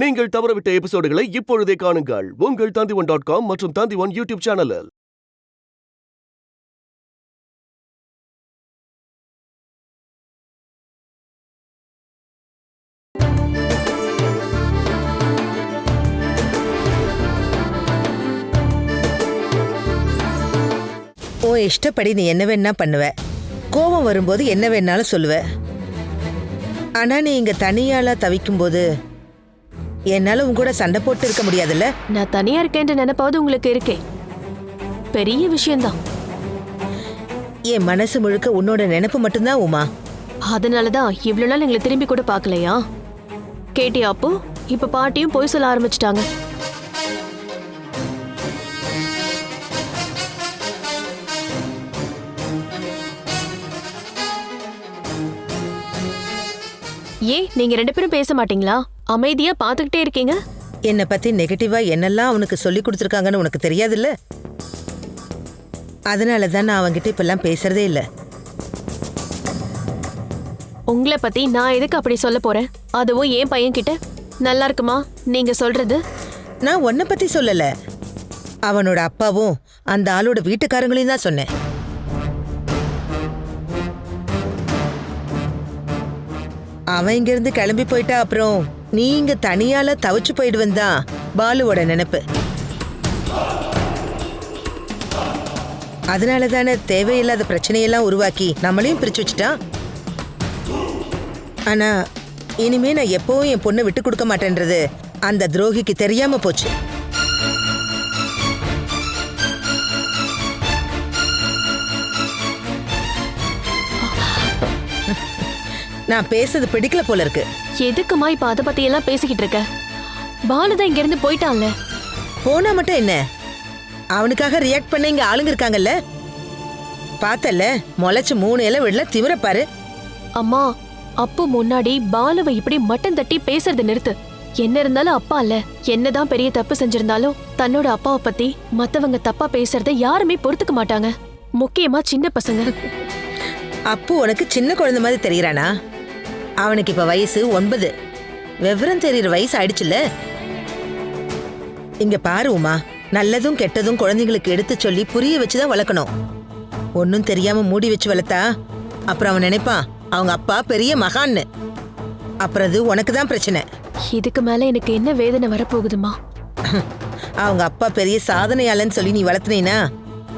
நீங்கள் தவறவிட்ட எபிசோடுகளை இப்பொழுதே காணுங்கள் உங்கள் Tandivan.com மற்றும் Tandivan யூடியூப் சேனலில். உன் இஷ்டப்படி நீ என்ன வேணா பண்ணுவ, கோபம் வரும்போது என்ன வேணாலும் சொல்லுவ. ஆனா நீ இங்க தனியாளா தவிக்கும் போது என்னால உன் கூட சண்டை போட்டு இருக்க முடியாதுல்ல. நான் தனியா இருக்கேன்னு நினைப்பாவது உங்களுக்கு இருக்கே, பெரிய விஷயம்தான். என் மனசு முழுக்க உன்னோட நினைப்பு மட்டும்தான் உமா. அதனாலதான் இவ்வளவு நாள் எங்களை திரும்பி கூட பாக்கலையா? கேட்டியா அப்போ? இப்ப பாட்டியும் போய் சொல்ல ஆரம்பிச்சிட்டாங்க. ஏன் நீங்க ரெண்டு பேரும் பேச மாட்டீங்களா? அமைதியா பாத்துக்கிட்டே இருக்கீங்க. என்னை பத்தி நெகட்டிவா என்னெல்லாம் அவனுக்கு சொல்லி கொடுத்துருக்காங்கன்னு உனக்கு தெரியாதுல்ல. அதனாலதான் நான் அவன்கிட்ட இப்பெல்லாம் பேசுறதே இல்ல. உங்களை பத்தி நான் எதுக்கு அப்படி சொல்ல போறேன்? அதுவும் என் பையன் கிட்ட. நல்லா இருக்குமா நீங்க சொல்றது? நான் உன்னை பத்தி சொல்லல, அவனோட அப்பாவும் அந்த ஆளோட வீட்டுக்காரங்களையும் தான் சொன்னேன். அவன் இங்கிருந்து கிளம்பி போயிட்டா அப்புறம் நீ இங்க தனியால தவிச்சு போயிடுவன் தான் பாலுவோட நினைப்பு. அதனால தானே தேவையில்லாத பிரச்சனையெல்லாம் உருவாக்கி நம்மளையும் பிரிச்சு வச்சுட்டான். ஆனா இனிமே நான் எப்பவும் என் பொண்ணை விட்டு கொடுக்க மாட்டேன்றது அந்த துரோகிக்கு தெரியாம போச்சு. நான் பேசுறது பிடிக்கல போல இருக்கு. எதுக்குமா இப்ப அத பத்தி எல்லாம் பேசிக்கிட்டு இருக்க? பாலுதான் இங்க இருந்து போயிட்டான்ல. போனா மட்டும் என்ன, அவனுக்காக ரியாக்ட் பண்ண இங்க ஆளுங்க இருக்காங்கல்ல. பார்த்தல முளைச்சு 3 இலை விடல திமிரப்பாரு. அம்மா, அப்போ முன்னாடி பாலுவை இப்படி மட்டம் தட்டி பேசுறது நிறுத்து. என்ன இருந்தாலும் அப்பா இல்ல. என்னதான் பெரிய தப்பு செஞ்சிருந்தாலும் தன்னோட அப்பாவை பத்தி மத்தவங்க தப்பா பேசுறத யாருமே பொறுத்துக்க மாட்டாங்க, முக்கியமா சின்ன பசங்க. அப்போ உனக்கு சின்ன குழந்தை மாதிரி தெரியறானா? அவனுக்கு இப்ப வயசு 9. விவரம் தெரியற வயசு ஆயிடுச்சுல்ல. இங்க பாரு உமா, நல்லதும் கெட்டதும் குழந்தைங்களுக்கு எடுத்து சொல்லி புரிய வச்சுதான் வளர்க்கணும். ஒன்னும் தெரியாம மூடி வச்சு வளர்த்தா அப்புறம் அவன் நினைப்பான் அவங்க அப்பா பெரிய மகான்னு. அப்புறம் அது உனக்கு தான் பிரச்சனை. இதுக்கு மேல எனக்கு என்ன வேதனை வரப்போகுதுமா? அவங்க அப்பா பெரிய சாதனையாளன்னு சொல்லி நீ வளர்த்துனீனா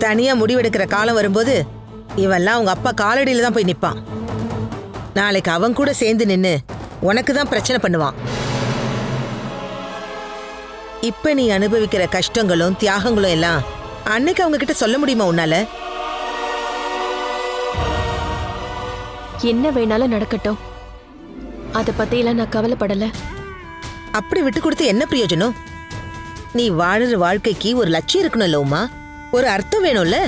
தனியா முடிவெடுக்கிற காலம் வரும்போது இவெல்லாம் அவங்க அப்பா காலடியில தான் போய் நிப்பான். நாளைக்கு அவன் கூட சேர்ந்து நின்னு உனக்கு தான் பிரச்சனை பண்ணுவான். இப்ப நீ அனுபவிக்கிற கஷ்டங்களும் தியாகங்களும் எல்லாம் அன்னைக்கு அவங்க கிட்ட சொல்ல முடியுமா உன்னால? என்ன வேணாலும் நடக்கட்டும், அத பத்தி எல்லாம் நான் கவலைப்படல. அப்படி விட்டு கொடுத்து என்ன பிரயோஜனம்? நீ வாழற வாழ்க்கைக்கு ஒரு லட்சியம் இருக்கணும்ல உமா, ஒரு அர்த்தம் வேணும்ல.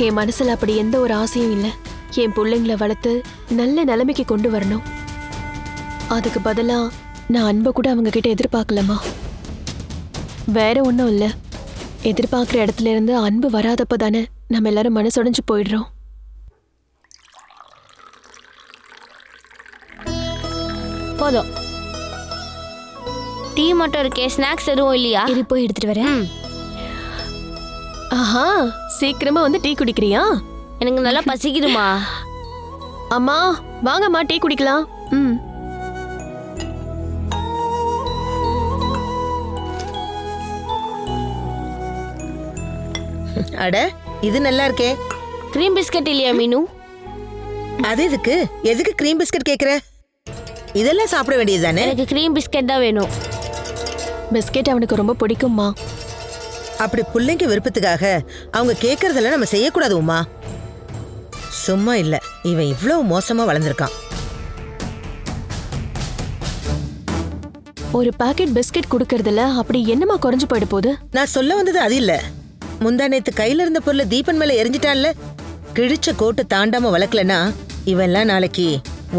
என் மனசுல அப்படி எந்த ஒரு ஆசையும் இல்ல. என் பிள்ளைங்களை வளர்த்து நல்ல நிலைமைக்கு கொண்டு வரணும். அதுக்கு பதிலா நான் அன்பை கூட அவங்க கிட்ட எதிர்பார்க்கலமா. வேற ஒன்றும் இல்ல, எதிர்பார்க்குற இடத்துல இருந்து அன்பு வராதப்ப தானே நம்ம எல்லாரும் மனசுடைஞ்சு போயிடுறோம். போதும், டீ மட்டும் இருக்கே, ஸ்நாக்ஸ் எதுவும் இல்லையா? இது போய் எடுத்துட்டு வரேன். ஆஹா, சீக்கிரமா வந்து டீ குடிக்கிறியா? எனக்கு நல்லா பசிக்குதுமா. அம்மா வாங்கம்மா டீ குடிக்கலாம். அட இது நல்லா இருக்கே. கிரீம் பிஸ்கட் இல்லையா மீனு? அது எதுக்கு எதுக்கு கிரீம் பிஸ்கட் கேக்குற? இதெல்லாம் சாப்பிட வேண்டியது தானே. எனக்கு கிரீம் பிஸ்கட் தான் வேணும். பிஸ்கெட் அவனுக்கு ரொம்ப பிடிக்கும்மா. அப்படி பிள்ளைங்க விருப்பத்துக்காக அவங்க கேட்கறதெல்லாம் நம்ம செய்யக்கூடாது உமா. சும்மா இல்ல, இவன் இவ்வளவு மோசமா வளர்ந்துருக்கான். ஒரு பாக்கெட் பிஸ்கெட் குடுக்கறதுல அப்படி என்னமா குறைஞ்சு போயிட போகுது? நான் சொல்ல வந்தது அது இல்ல. முந்தா நேத்து கையில இருந்த பொருளை தீபன் மேல எரிஞ்சிட்டான்ல. கிழிச்ச கோட்டு தாண்டாம வளர்க்கலனா இவன்லாம் நாளைக்கு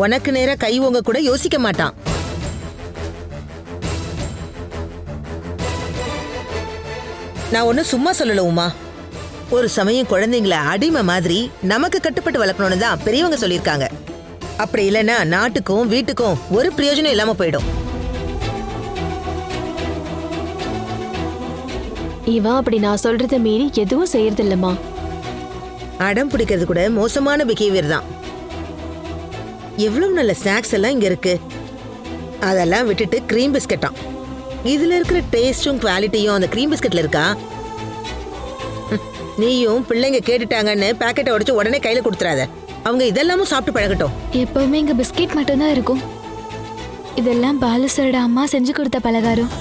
உனக்கு நேரா கை ஓங்க கூட யோசிக்க மாட்டான். நான் ஒன்னும் சும்மா சொல்லல உமா. ஒரு சமயம் குழந்தைங்கள அடிமை மாதிரி நமக்கு கட்டுப்பட்டு வளர்க்கணும்னு தான் பெரியவங்க சொல்லியிருக்காங்க. அப்படி இல்லைன்னா நாட்டுக்கும் வீட்டுக்கும் ஒரு பிரயோஜனம் இல்லாம போயிடும். இவன் அப்படி நான் சொல்றத மீறி எதுவும் செய்யறது இல்லம்மா. அடம் பிடிக்கிறது கூட மோசமான பிஹேவியர் தான். எவ்வளவு நல்ல ஸ்நாக்ஸ் எல்லாம் இங்க இருக்கு. அதெல்லாம் விட்டுட்டு கிரீம் பிஸ்கட்டாம். இதுல இருக்கிற டேஸ்டும் குவாலிட்டியும் அந்த கிரீம் பிஸ்கட்ல இருக்கா? நீயும் பிள்ளைங்க கேட்டுட்டாங்கன்னு பாக்கெட்டை உடைச்சு உடனே கையில கொடுத்துறாத. அவங்க இதெல்லாமும் சாப்பிட்டு பழகட்டும். எப்பவுமே இங்க பிஸ்கெட் மட்டும்தான் இருக்கும். இதெல்லாம் பாலு சாரோட அம்மா செஞ்சு கொடுத்த பலகாரம்.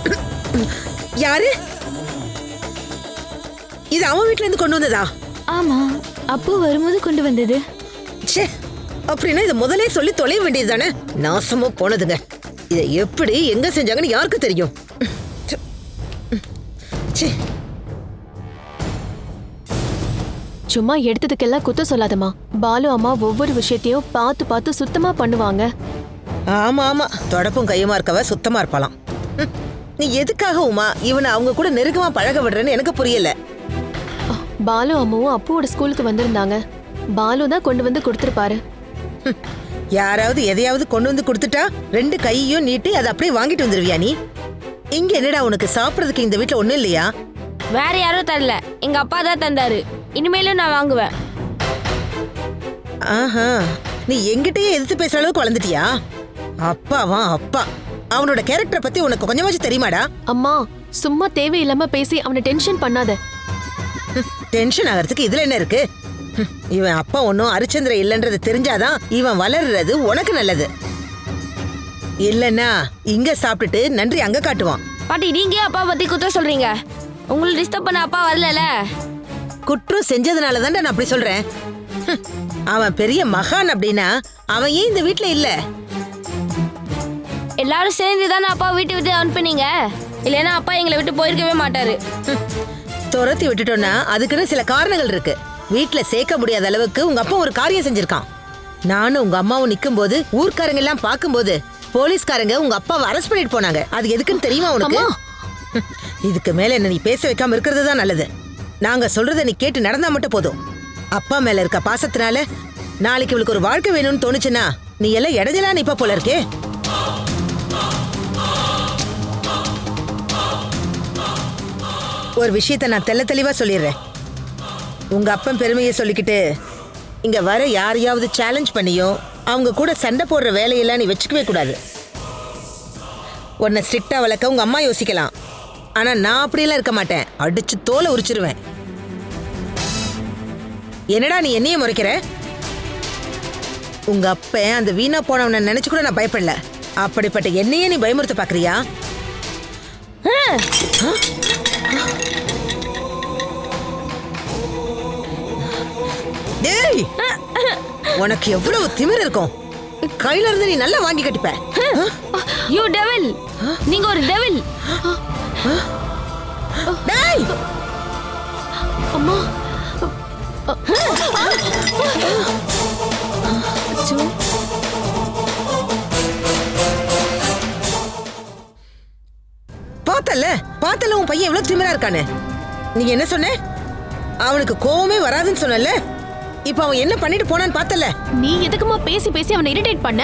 யாரு? இது அவன் வீட்ல இருந்து கொண்டு வந்ததா? ஆமா, அப்போ வரும்போது கொண்டு வந்தது. ச்சே, அப்படின்னா இதை முதலே சொல்லி தொலைய வேண்டியது தானே. நாசமா போனதுங்க. இதை எப்படி எங்க செஞ்சாங்கன்னு யாருக்கு தெரியும்? ச்சே. சும்மா எடுத்ததுக்கெல்லாம் குத்த சொல்லாதம்மா. பாலு அம்மா ஒவ்வொரு விஷயத்தையும் பார்த்து பார்த்து சுத்தமா பண்ணுவாங்க. ஆமா ஆமா, தொடப்பும் கையுமா இருக்கவ சுத்தமா இருப்பாளாம். நீ எதுக்காக உமா இவனை அவங்க கூட நெருக்கமா பழக விடுறேன்னு எனக்கு புரியல. பாலு அம்மாவும் அப்புவோட ஸ்கூலுக்கு வந்திருந்தாங்க. பாலு தான் கொண்டு வந்து கொடுத்துருப்பாரு. யாராவது எதையாவது கொண்டு வந்து கொடுத்துட்டா 2 கையையும் நீட்டி அதை அப்படியே வாங்கிட்டு வந்துருவியா நீ? இங்க என்னடா உனக்கு சாப்பிடறதுக்கு இந்த வீட்டுல ஒண்ணும் இல்லையா? வேற யாரும் தரல, எங்க அப்பா தான் தந்தாரு. இனிமேலும் நான் வாங்குவேன். ஆஹா, நீ எங்கிட்டயே எதிர்த்து பேசுற அளவுக்கு வளர்ந்துட்டியா? அப்பாவா அப்பா. அவனோட கேரக்டரை பத்தி உனக்கு கொஞ்சமாச்சும் தெரியுமாடா? அம்மா, சும்மா தேவையில்லாம பேசி அவனை டென்ஷன் பண்ணாத. டென்ஷன் ஆகிறதுக்கு இதுல என்ன இருக்கு? இவன் அப்பா ஒன்னும் அரிச்சந்திர இல்லன்றது தெரிஞ்சாதான் இவன் வளர்றது உனக்கு நல்லது. இல்லன்னா இங்க சாப்பிட்டுட்டு நன்றி அங்க காட்டுவான். பாட்டி, நீங்க ஏன் அப்பா பத்தி குத்த சொல்றீங்க? உங்களை டிஸ்டர்ப் பண்ண அப்பா வரல. குற்றம் செஞ்சதுனால தான்டா நான் அப்படி சொல்றேன். அவன் பெரிய மகான் அப்படின்னா அவன் ஏன் இந்த வீட்டுல இல்ல? எல்லாரும் சேர்ந்து தானே அப்பா வீட்டை விட்டு அனுப்புனீங்க. இல்லைன்னா அப்பா எங்களை விட்டு போயிருக்கவே மாட்டாரு. துரத்தி விட்டுட்டோம்னா அதுக்குன்னு சில காரணங்கள் இருக்கு. வீட்டுல சேர்க்க முடியாத அளவுக்கு உங்க அப்பா ஒரு காரியம் செஞ்சிருக்கான். நானும் உங்க அம்மாவும் நிக்கும் போது ஊர்க்காரங்க எல்லாம் பார்க்கும்போது போலீஸ்காரங்க உங்க அப்பாவை அரெஸ்ட் பண்ணிட்டு போனாங்க. அது எதுக்குன்னு தெரியுமா உனக்கு? இதுக்கு மேல என்ன நீ பேச வைக்காம இருக்கிறது தான் நல்லது. நாங்க சொல்றத நீ கேட்டு நடந்தா மட்டும் போதும். அப்பா மேல இருக்க பாசத்தினால நாளைக்கு இவளுக்கு ஒரு வாழ்க்கை வேணும்னு தோணுச்சுன்னா நீ எல்லாம் இடைஞ்சலா நிப்ப போல இருக்கே. ஒரு விஷயத்த நான் தெள்ள தெளிவா சொல்லிடுறேன். உங்க அப்பன் பெருமையை சொல்லிக்கிட்டு இங்க வர யாரையாவது சேலஞ்ச் பண்ணியோ அவங்க கூட சண்டை போடுற வேலையெல்லாம் நீ வச்சுக்கவே கூடாது. உன்னை ஸ்ட்ரிக்டா வளர்க்க உங்க அம்மா யோசிக்கலாம். ஆனா நான் அப்படியெல்லாம் இருக்க மாட்டேன். அடிச்சு தோலை உரிச்சிருவேன். என்னடா நீ என்னைய முறைக்கிற? உங்க அப்ப அந்த வீணா போனவனை நினைச்சு கூட நான் பயப்படல. அப்படிப்பட்ட என்னையே நீ பயமுறுத்த பாக்குறியா? டேய், உனக்கு எவ்வளவு திமிரு இருக்கும்? கையில இருந்து நீ நல்லா வாங்கி கட்டிப்ப. யூ டெவில், நீங்க ஒரு டெவில். டேய், அம்மா. பார்த்தல உன் பையன் எவ்வளவு திமிரா இருக்கானு. நீ என்ன சொன்ன? அவனுக்கு கோவமே வராதுன்னு சொன்னல. இப்ப அவன் என்ன பண்ணிட்டு போனான்னு பார்த்தல. நீ எதுக்குமா பேசி பேசி அவனை இரிட்டேட் பண்ண?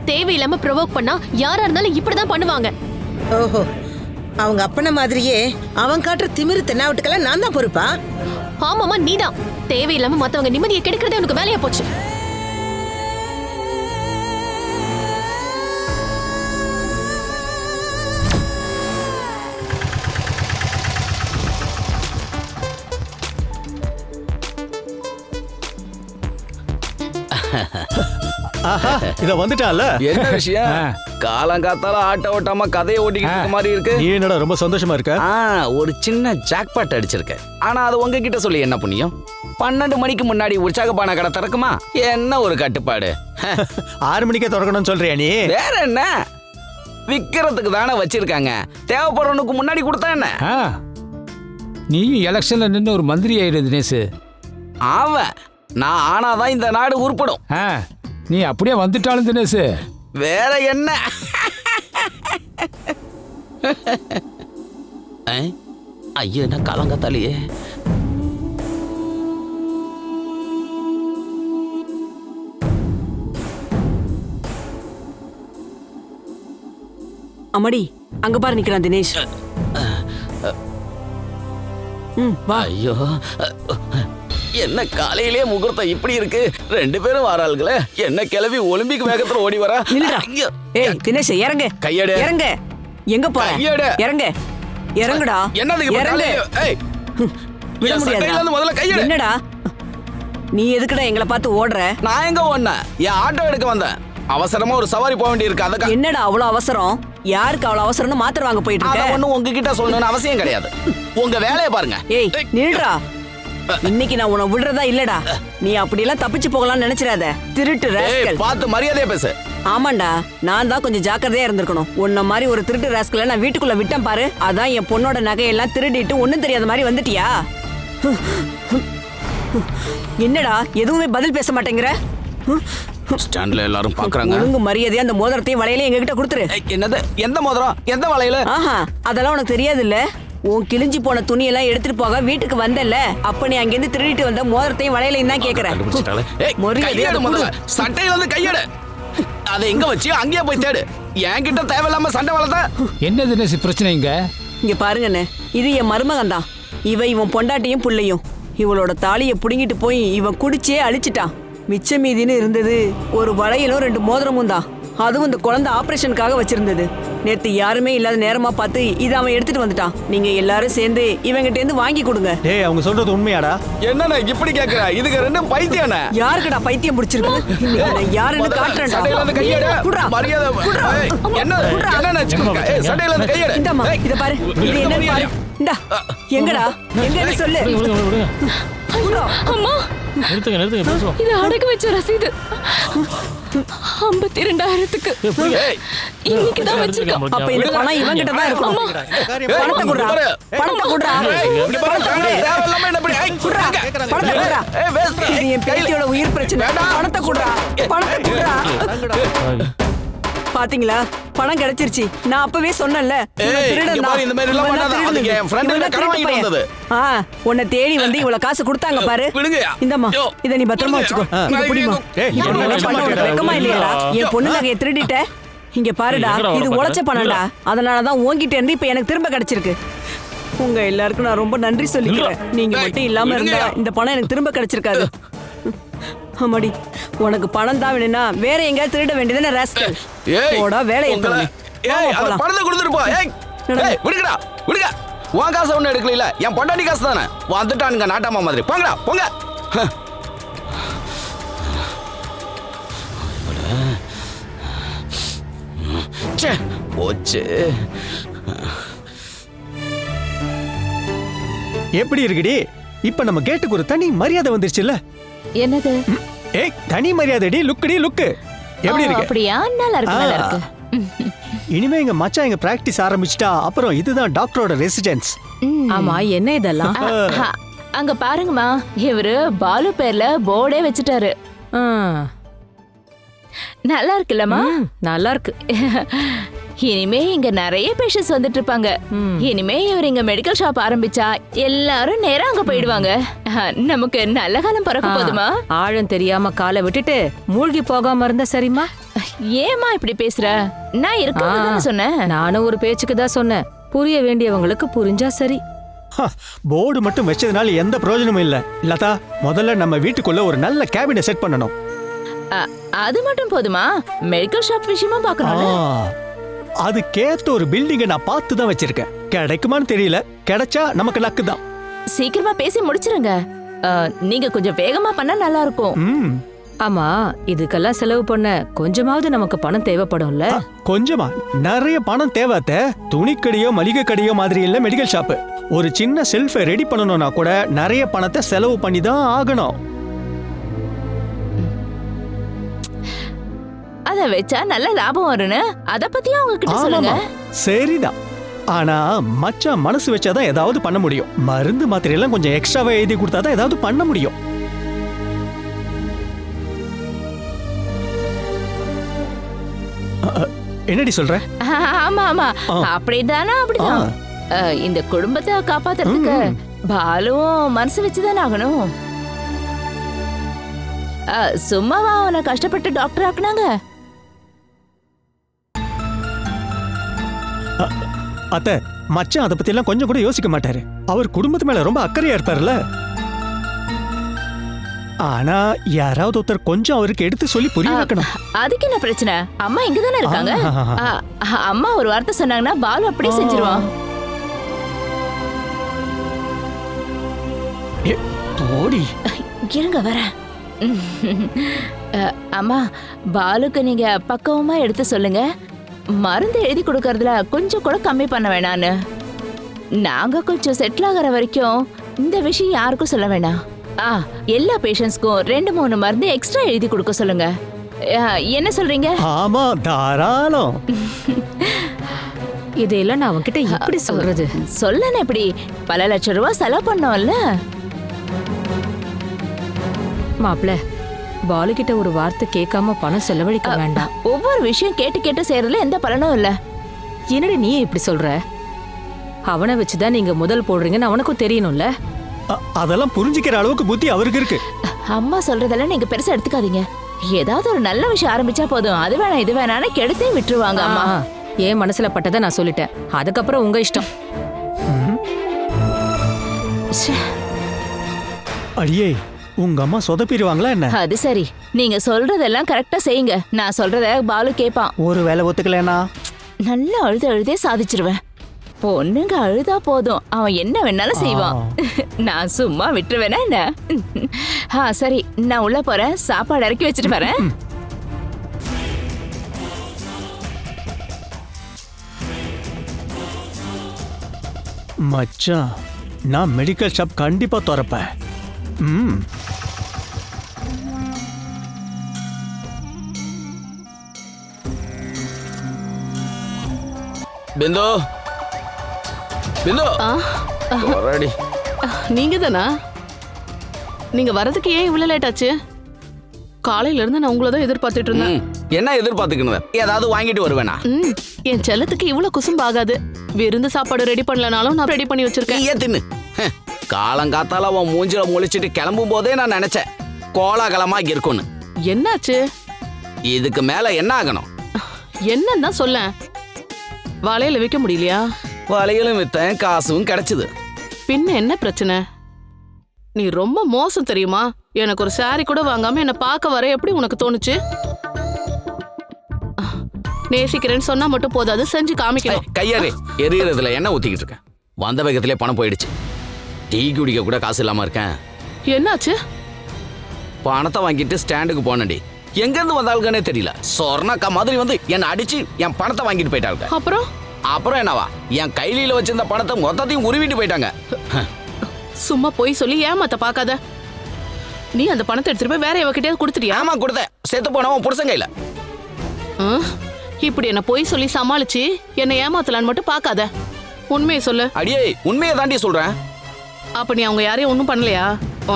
தேவையில்லாம ப்ரொவோக் பண்ணா யாரா இருந்தாலும் இப்படிதான் பண்ணுவாங்க. ஓஹோ, அவங்க அப்பன மாதிரியே அவன் காட்டுற திமிரு தென்னாவட்டுக்கெல்லாம் நான் தான் பொறுப்பா? ஆமாமா, நீதான். தேவையில்லாம மத்தவங்க நிம்மதியை கெடுக்கிறதே உனக்கு வேலையா போச்சு. இத வந்துட்டால. என்ன விஷயம்? காலங்காத்தால ஆட்ட ஓட்டாம கதையை ஓட்டிக்கிட்டு இருக்க மாதிரி இருக்கு. நீ என்னடா ரொம்ப சந்தோஷமா இருக்க? ஒரு சின்ன ஜாக்பாட் அடிச்சிருக்க. ஆனா அது உங்ககிட்ட சொல்லி என்ன புண்ணியம்? 12 மணிக்கு முன்னாடி உற்சாகப்பான கடை திறக்குமா? என்ன ஒரு கட்டுப்பாடு. 6 மணிக்கே திறக்கணும்னு சொல்றியா நீ? வேற என்ன, விக்கிறதுக்கு தானே வச்சிருக்காங்க. தேவைப்படுறவனுக்கு முன்னாடி கொடுத்தா என்ன? நீ எலெக்ஷன்ல நின்று ஒரு மந்திரி ஆயிடு தினேஷ். அவன் நான் ஆனாதான் இந்த நாடு உருப்படும். நீ அப்படியே வந்துட்டாலும் தினேஷ். வேற என்ன? ஐயோ, என்ன காலங்காத்தாலேயே. அம்மாடி, அங்க பாரு நிக்கிறான் தினேஷ். வா. ஐயோ, என்ன காலையிலேயே முகூர்த்தம் இப்படி இருக்கு? 2 பேரும் வராளுங்களே. என்ன கிளவி ஒலிம்பிக் வேகத்துல ஓடி வரா? நில்லுடா. ஐயோ. ஏய் தினேஷ் இறங்கு. கையெடு. இறங்கு. எங்க போற? கையெடு. இறங்கு. இறங்குடா. என்னதுக்கு இப்ப இறங்கு. காலையில? ஏய், விட என் சட்டையில முடியாது. இருந்து முதல்ல கையெடு. என்னடா? நீ எதுக்குடா எங்களை பார்த்து ஓடுற? நான் எங்க ஓடுனேன்? என் ஆட்டோ எடுக்க வந்தேன். அவசரமா ஒரு சவாரி போக வேண்டியிருக்கு. அதுக்கு என்னடா அவ்வளவு அவசரம்? யாருக்கு அவ்வளவு அவசரம்னு மாத்திரை வாங்க போயிட்டு அத இருக்க? ஒண்ணும் உங்ககிட்ட சொல்லணும்னு அவசியம் கிடையாது. உங்க வேலையை பாருங்க. ஏய் நில்றா. இன்னைக்கு நான் உன்னை விடுறதா இல்லடா. நீ அப்படியெல்லாம் தப்பிச்சு போகலாம்னு நினைச்சிடாத. திருட்டு ஏய், ராஸ்கல். பார்த்து மரியாதையா பேசு. ஆமாண்டா, நான் தான் கொஞ்சம் ஜாக்கிரதையா இருந்திருக்கணும். உன்ன மாதிரி ஒரு திருட்டு ராஸ்கலை நான் வீட்டுக்குள்ள விட்டேன் பாரு. அதான் என் பொண்ணோட நகையெல்லாம் திருடிட்டு ஒண்ணும் தெரியாத மாதிரி வந்துட்டியா? என்னடா எதுவுமே பதில் பேச மாட்டேங்கிற? ஸ்டாண்ட்ல எல்லாரும் பாக்குறாங்க. ஒழுங்கு மரியாதையா அந்த மோதிரத்தையும் வளையலையும் எங்ககிட்ட கொடுத்துரு. ஏய், என்னது? எந்த மோதிரம்? எந்த வளையல? ஆஹா, அதெல்லாம் உனக்கு தெரியாது இல்ல? உன் கிழிஞ்சு போன துணியெல்லாம் எடுத்துட்டு போக வீட்டுக்கு வந்தல, அப்ப நீ அங்கிருந்து திருடிட்டு வந்த மோதிரத்தையும் வளையலையும் தான் கேக்குறேன். கண்டுபிடிச்சிட்டாளே. ஏய், மரியாதையா கையெடு முதல்ல. கொடு. சட்டையில இருந்து கையெடு. அதை எங்க வச்சு அங்கேயே போய் தேடு. என்கிட்ட தேவையில்லாம சண்டை வளர்த்த. என்ன தினேஷ் பிரச்சனை இங்க? இங்க பாருங்கண்ணே, இது என் மருமகன் தான். இவன் பொண்டாட்டியும் புள்ளையும். இவளோட தாலியை புடுங்கிட்டு போய் இவன் குடிச்சே அழிச்சிட்டான். மிச்ச மீதின்னு இருந்தது ஒரு வளையலும் 2 மோதிரமும் தான். அதுவும் இந்த குழந்தை ஆபரேஷனுக்காக வச்சிருந்தது. நேத்து யாருமே இல்லாத நேரமா பார்த்து இதை அவன் எடுத்துட்டு வந்துட்டான். நீங்க எல்லாரும் சேர்ந்து இவங்கிட்ட இருந்து வாங்கி கொடுங்க. டேய் அவங்க சொல்றது உண்மையாடா? என்னண்ணே இப்படி கேக்குற? இதுக்கு 2 பைத்தியம்ண்ணே. யாருக்குடா பைத்தியம் பிடிச்சிருக்கு? இன்னைக்கு நான் யாருன்னு சட்டையில இருந்து கையெடு. காட்டுறேன். மரியாதை. ஏய், என்னண்ணே சின்ன ஏய், சட்டையில இருந்து கையெடு. இந்தாம்மா, ஏய், இத பாரு. இது என்னன்னு பாரு. இந்தா. எங்கடா? எங்கன்னு சொல்லு. குடுறா. அம்மா நிறுத்துங்க பேசுவோம். இது அடகு வச்ச ரசீது 52,000க்கு ஏய், இன்னைக்கு தான் வச்சிருக்கோம். அப்ப இந்த பணம் இவங்கிட்ட தான் இருக்கும். பணத்தை குடுறா. பணத்தை குடுறா. ஏய், இங்க பாரு, தேவையில்லாம என்ன இப்படி? ஏய், குடுறா. பணத்தை குடுறா. ஏய், வேஸ்ட். இது என் பேத்தியோட உயிர் பிரச்சனை. பணத்தை குடுறா. பணத்தை குடுறா. பாத்தீங்களா? பணம் கிடைச்சிருச்சு. நான் அப்பவே சொன்னேன்ல. இவன் ஏய், திருடன் இங்க தான். பாரு, இந்த மாதிரி எல்லாம் இவன் தான் பண்ணாத. அதுக்கு என் friend இவன் கிட்ட தான் கடன் வாங்கிட்டு திருட்டு வந்தது. பையன். உன்னை தேடி வந்து இவ்வளவு காசு கொடுத்தாங்க பாரு. விடுங்கய்யா. இந்தம்மா, யோ, இத நீ பத்திரமா வச்சுக்கோ. இது புடிமா. ஏய், இப்படிலாம் பண்ண உனக்கு வெக்கமா இல்லையாடா? என் பொண்ணு நகையை திருடிட்ட. இங்க பாருடா, இது உழைச்ச பணம்டா. அதனாலதான் உன்கிட்ட இருந்து இப்ப எனக்கு திரும்ப கிடைச்சிருக்கு. உங்க எல்லாருக்கும் நான் ரொம்ப நன்றி சொல்லிக்கிறேன். நீங்க மட்டும் இல்லாம இருந்தா இந்த பணம் எனக்கு திரும்ப கிடைச்சிருக்காது. அம்மாடி, உனக்கு பணம் தான் வேணும்னா வேற எங்கேயாவது திருட வேண்டியதுன்னு ராஸ்கல். ஏய், போடா வேலையை உங்களை- பாரு. ஏய், அந்த போலாம். பணத்தை கொடுத்துட்டு போ. ஏய், ஏய், விடுங்கடா, விடுங்க. உன் காசை ஒண்ணும் எடுக்கல. என் பொண்டாட்டி காசு தானே. வந்துட்டானுங்க நாட்டாமா மாதிரி. போங்கடா, போங்க. ச்சே, போச்சு. எப்படி இருக்குடி? இப்ப நம்ம கேட்டுக்கு ஒரு தனி மரியாதை வந்துருச்சுல்ல? என்னது? ஏய் தனி மரியாதைடி. லுக்குடி லுக்கு. எப்படி இருக்கு? அப்படியா? நல்லா இருக்கு, நல்லா இருக்கு. இனிமே எங்க மச்சான் எங்க பிராக்டிஸ் ஆரம்பிச்சிட்டா அப்புறம் இதுதான் டாக்டரோட ரெசிடென்ஸ். ஆமா, என்ன இதெல்லாம்? அங்க பாருங்கம்மா, இவரு பாலு பேர்ல போர்டே வச்சுட்டாரு. நல்லா இருக்குல்லம்மா? நல்லா இருக்கு. இனிமே இங்க நிறைய பேஷண்ட்ஸ் வந்துட்டு இருப்பாங்க. இனிமே இவர் இங்க மெடிக்கல் ஷாப் ஆரம்பிச்சா எல்லாரும் நேரா அங்க போயிடுவாங்க. நமக்கு நல்ல காலம் பிறக்க போதுமா? ஆழம் தெரியாம காலை விட்டுட்டு மூழ்கி போகாம இருந்தா சரிமா? ஏமா இப்படி பேசுற? நான் இருக்கேன்னு சொன்னேன். நானும் ஒரு பேச்சுக்கு தான் சொன்னேன். புரிய வேண்டியவங்களுக்கு புரிஞ்சா சரி. போர்டு மட்டும் வச்சதுனால எந்த பிரயோஜனமும் இல்ல. லதா, முதல்ல நம்ம வீட்டுக்குள்ள ஒரு நல்ல கேபினை செட் பண்ணணும். அது மட்டும் போதுமா? மெடிக்கல் ஷாப் விஷயமா பாக்கணும். அதுக்கேத்த ஒரு பில்டிங்கை நான் பார்த்து தான் வச்சிருக்கேன். கிடைக்குமான்னு தெரியல. கிடைச்சா நமக்கு லக்கு தான். சீக்கிரமா பேசி முடிச்சிருங்க. நீங்க கொஞ்சம் வேகமா பண்ணா நல்லா இருக்கும். ஆமா, இதுக்கெல்லாம் செலவு பண்ண கொஞ்சமாவது நமக்கு பணம் தேவைப்படும்ல? கொஞ்சமா நிறைய பணம் தேவை. துணிக்கடையோ மளிகை கடையோ மாதிரி இல்ல மெடிக்கல் ஷாப். ஒரு சின்ன செல்ஃபை ரெடி பண்ணணும்னா கூட நிறைய பணத்தை செலவு பண்ணி தான் ஆகணும். அத வச்சா நல்ல லாபம் வரும்னு அத பத்தியும் அவங்க கிட்ட சொல்லுங்க. சரிதான். ஆனா மச்சான் மனசு வச்சாதான் ஏதாவது பண்ண முடியும். மருந்து மாத்திரை எல்லாம் கொஞ்சம் எக்ஸ்ட்ராவா எழுதி கொடுத்தாதான் ஏதாவது பண்ண முடியும். என்னடி சொல்ற? ஆமா ஆமா, அப்படிதானா? அப்படிதான். இந்த குடும்பத்தை காப்பாத்துறதுக்கு பாலுவும் மனசு வச்சுதானே ஆகணும். சும்மாவா அவனை கஷ்டப்பட்டு டாக்டர் ஆக்குனாங்க? அத்தை, மச்சான் அதை பத்தி எல்லாம் கொஞ்சம் கூட யோசிக்க மாட்டாரு. அவர் குடும்பத்து மேல ரொம்ப அக்கறையா இருப்பார்ல. ஆனா யாராவது ஒருத்தர் கொஞ்சம் அவருக்கு எடுத்து சொல்லி புரிய வைக்கணும். அதுக்கு என்ன பிரச்சனை? அம்மா இங்க தானே இருக்காங்க. அம்மா ஒரு வார்த்தை சொன்னாங்கன்னா பாலு அப்படியே செஞ்சிருவான். போடி இருங்க வர. அம்மா பாலுக்கு நீங்க பக்குவமா எடுத்து சொல்லுங்க. மருந்து எழுதி கொடுக்கறதுல கொஞ்சம் கூட கம்மி பண்ண வேணான்னு. நாங்க கொஞ்சம் செட்டில் ஆகிற வரைக்கும் இந்த விஷயம் யாருக்கும் சொல்ல வேணாம். எல்லா பேஷண்ட்ஸ்க்கும் 2-3 மருந்து எக்ஸ்ட்ரா எழுதி கொடுக்க சொல்லுங்க. என்ன சொல்றீங்க? ஆமா தாராளம். இதெல்லாம் நான் அவன்கிட்ட எப்படி சொல்றது? சொல்லணும் எப்படி? பல லட்சம் ரூபாய் செலவு பண்ணோம்ல. மாப்ள, பாலு கிட்ட ஒரு வார்த்தை கேட்காம பணம் செலவழிக்க வேண்டாம். ஒவ்வொரு விஷயம் கேட்டு கேட்டு செய்யறதுல எந்த பலனும் இல்ல. என்னடி நீ இப்படி சொல்ற? அவனை வச்சுதான் நீங்க முதல் போடுறீங்கன்னு அவனுக்கும் தெரியணும்ல. அதெல்லாம் புரிஞ்சுக்கிற அளவுக்கு புத்தி அவருக்கு இருக்கு. அம்மா சொல்றதெல்லாம் நீங்க பெருசா எடுத்துக்காதீங்க. ஏதாவது ஒரு நல்ல விஷயம் ஆரம்பிச்சா போதும், அது வேணாம் இது வேணான்னு கெடுத்தே விட்டுருவாங்க. அம்மா ஏன் மனசுல பட்டதை நான் சொல்லிட்டேன். அதுக்கப்புறம் உங்க இஷ்டம். அடியே, உங்க அம்மா சொதப்பிடுவாங்களா என்ன? அது சரி, நீங்க சொல்றதெல்லாம் கரெக்டா செய்யுங்க. நான் சொல்றத பாலு கேட்பான். ஒரு வேலை ஒத்துக்கலனா நல்லா அழுதே சாதிச்சிருவேன். பொண்ணுங்க அழுதா போதும், அவன் என்ன வேணாலும் செய்வான். நான் சும்மா விட்டுருவேனா என்ன? சரி, நான் உள்ள போறேன். சாப்பாடு இறக்கி வச்சுட்டு வரேன். மச்சான், நான் மெடிக்கல் ஷாப் கண்டிப்பா திறப்பேன். பிந்து பிந்து வரடி. நீங்க தானா? நீங்க வரதுக்கு ஏன் இவ்வளவு லேட் ஆச்சு? காலையில இருந்து நான் உங்களை தான் எதிர்பார்த்துட்டு இருந்தேன். என்ன எதிர்பார்த்துக்கணும்? ஏதாவது வாங்கிட்டு வருவேனா? என் செல்லத்துக்கு இவ்வளவு குசும்பு ஆகாது. விருந்து சாப்பாடு ரெடி பண்ணலனாலும் நான் ரெடி பண்ணி வச்சிருக்கேன். ஏன் தின்னு. காலங்காத்தால அவன் மூஞ்சில முழிச்சிட்டு கிளம்பும் போதே நான் நினைச்சேன் கோலாகலமா இருக்கும்னு. என்னாச்சு? இதுக்கு மேல என்ன ஆகணும்? என்னன்னு தான் சொல்ல. வளையல விற்க முடியலையா? வளையலும் வித்தேன், காசும் கிடைச்சது. பின்ன என்ன பிரச்சனை? நீ ரொம்ப மோசம் தெரியுமா? எனக்கு ஒரு சாரி கூட வாங்காம என்ன பார்க்க வர எப்படி உனக்கு தோணுச்சு? நேசிக்கிறேன்னு சொன்னா மட்டும் போதாது, செஞ்சு காமிக்கணும். கையாரு எரியறதுல என்ன ஊத்திக்கிட்டு இருக்கேன்? வந்த வேகத்திலே பணம் போயிடுச்சு. டீ குடிக்க கூட காசு இல்லாம இருக்கேன். என்னாச்சு? பணத்தை வாங்கிட்டு ஸ்டாண்டுக்கு போனடி. எங்க இருந்து வந்தாளுங்கன்னே தெரியல. சொர்ணக்கா மாதிரி வந்து என்ன அடிச்சு என் பணத்தை வாங்கிட்டு போயிட்டாங்க. அப்புறம் என்னவா, என் கையில வச்சிருந்த பணத்தை மொத்தத்தையும் உருவிட்டு போயிட்டாங்க. சும்மா போய் சொல்லி ஏமாத்த பாக்காத. நீ அந்த பணத்தை எடுத்துட்டு போய் வேற எவகிட்டயாவது கொடுத்துட்டியா? ஆமா கொடுத்தேன். செத்து போனவன் புருஷன் கையில. இப்படி என்ன போய் சொல்லி சமாளிச்சு என்ன ஏமாத்தலான்னு மட்டும் பாக்காத. உண்மையை சொல்லு. அடியே, உண்மையை தாண்டி சொல்றேன். அப்ப நீ அவங்க யாரையும் ஒண்ணும் பண்ணலையா?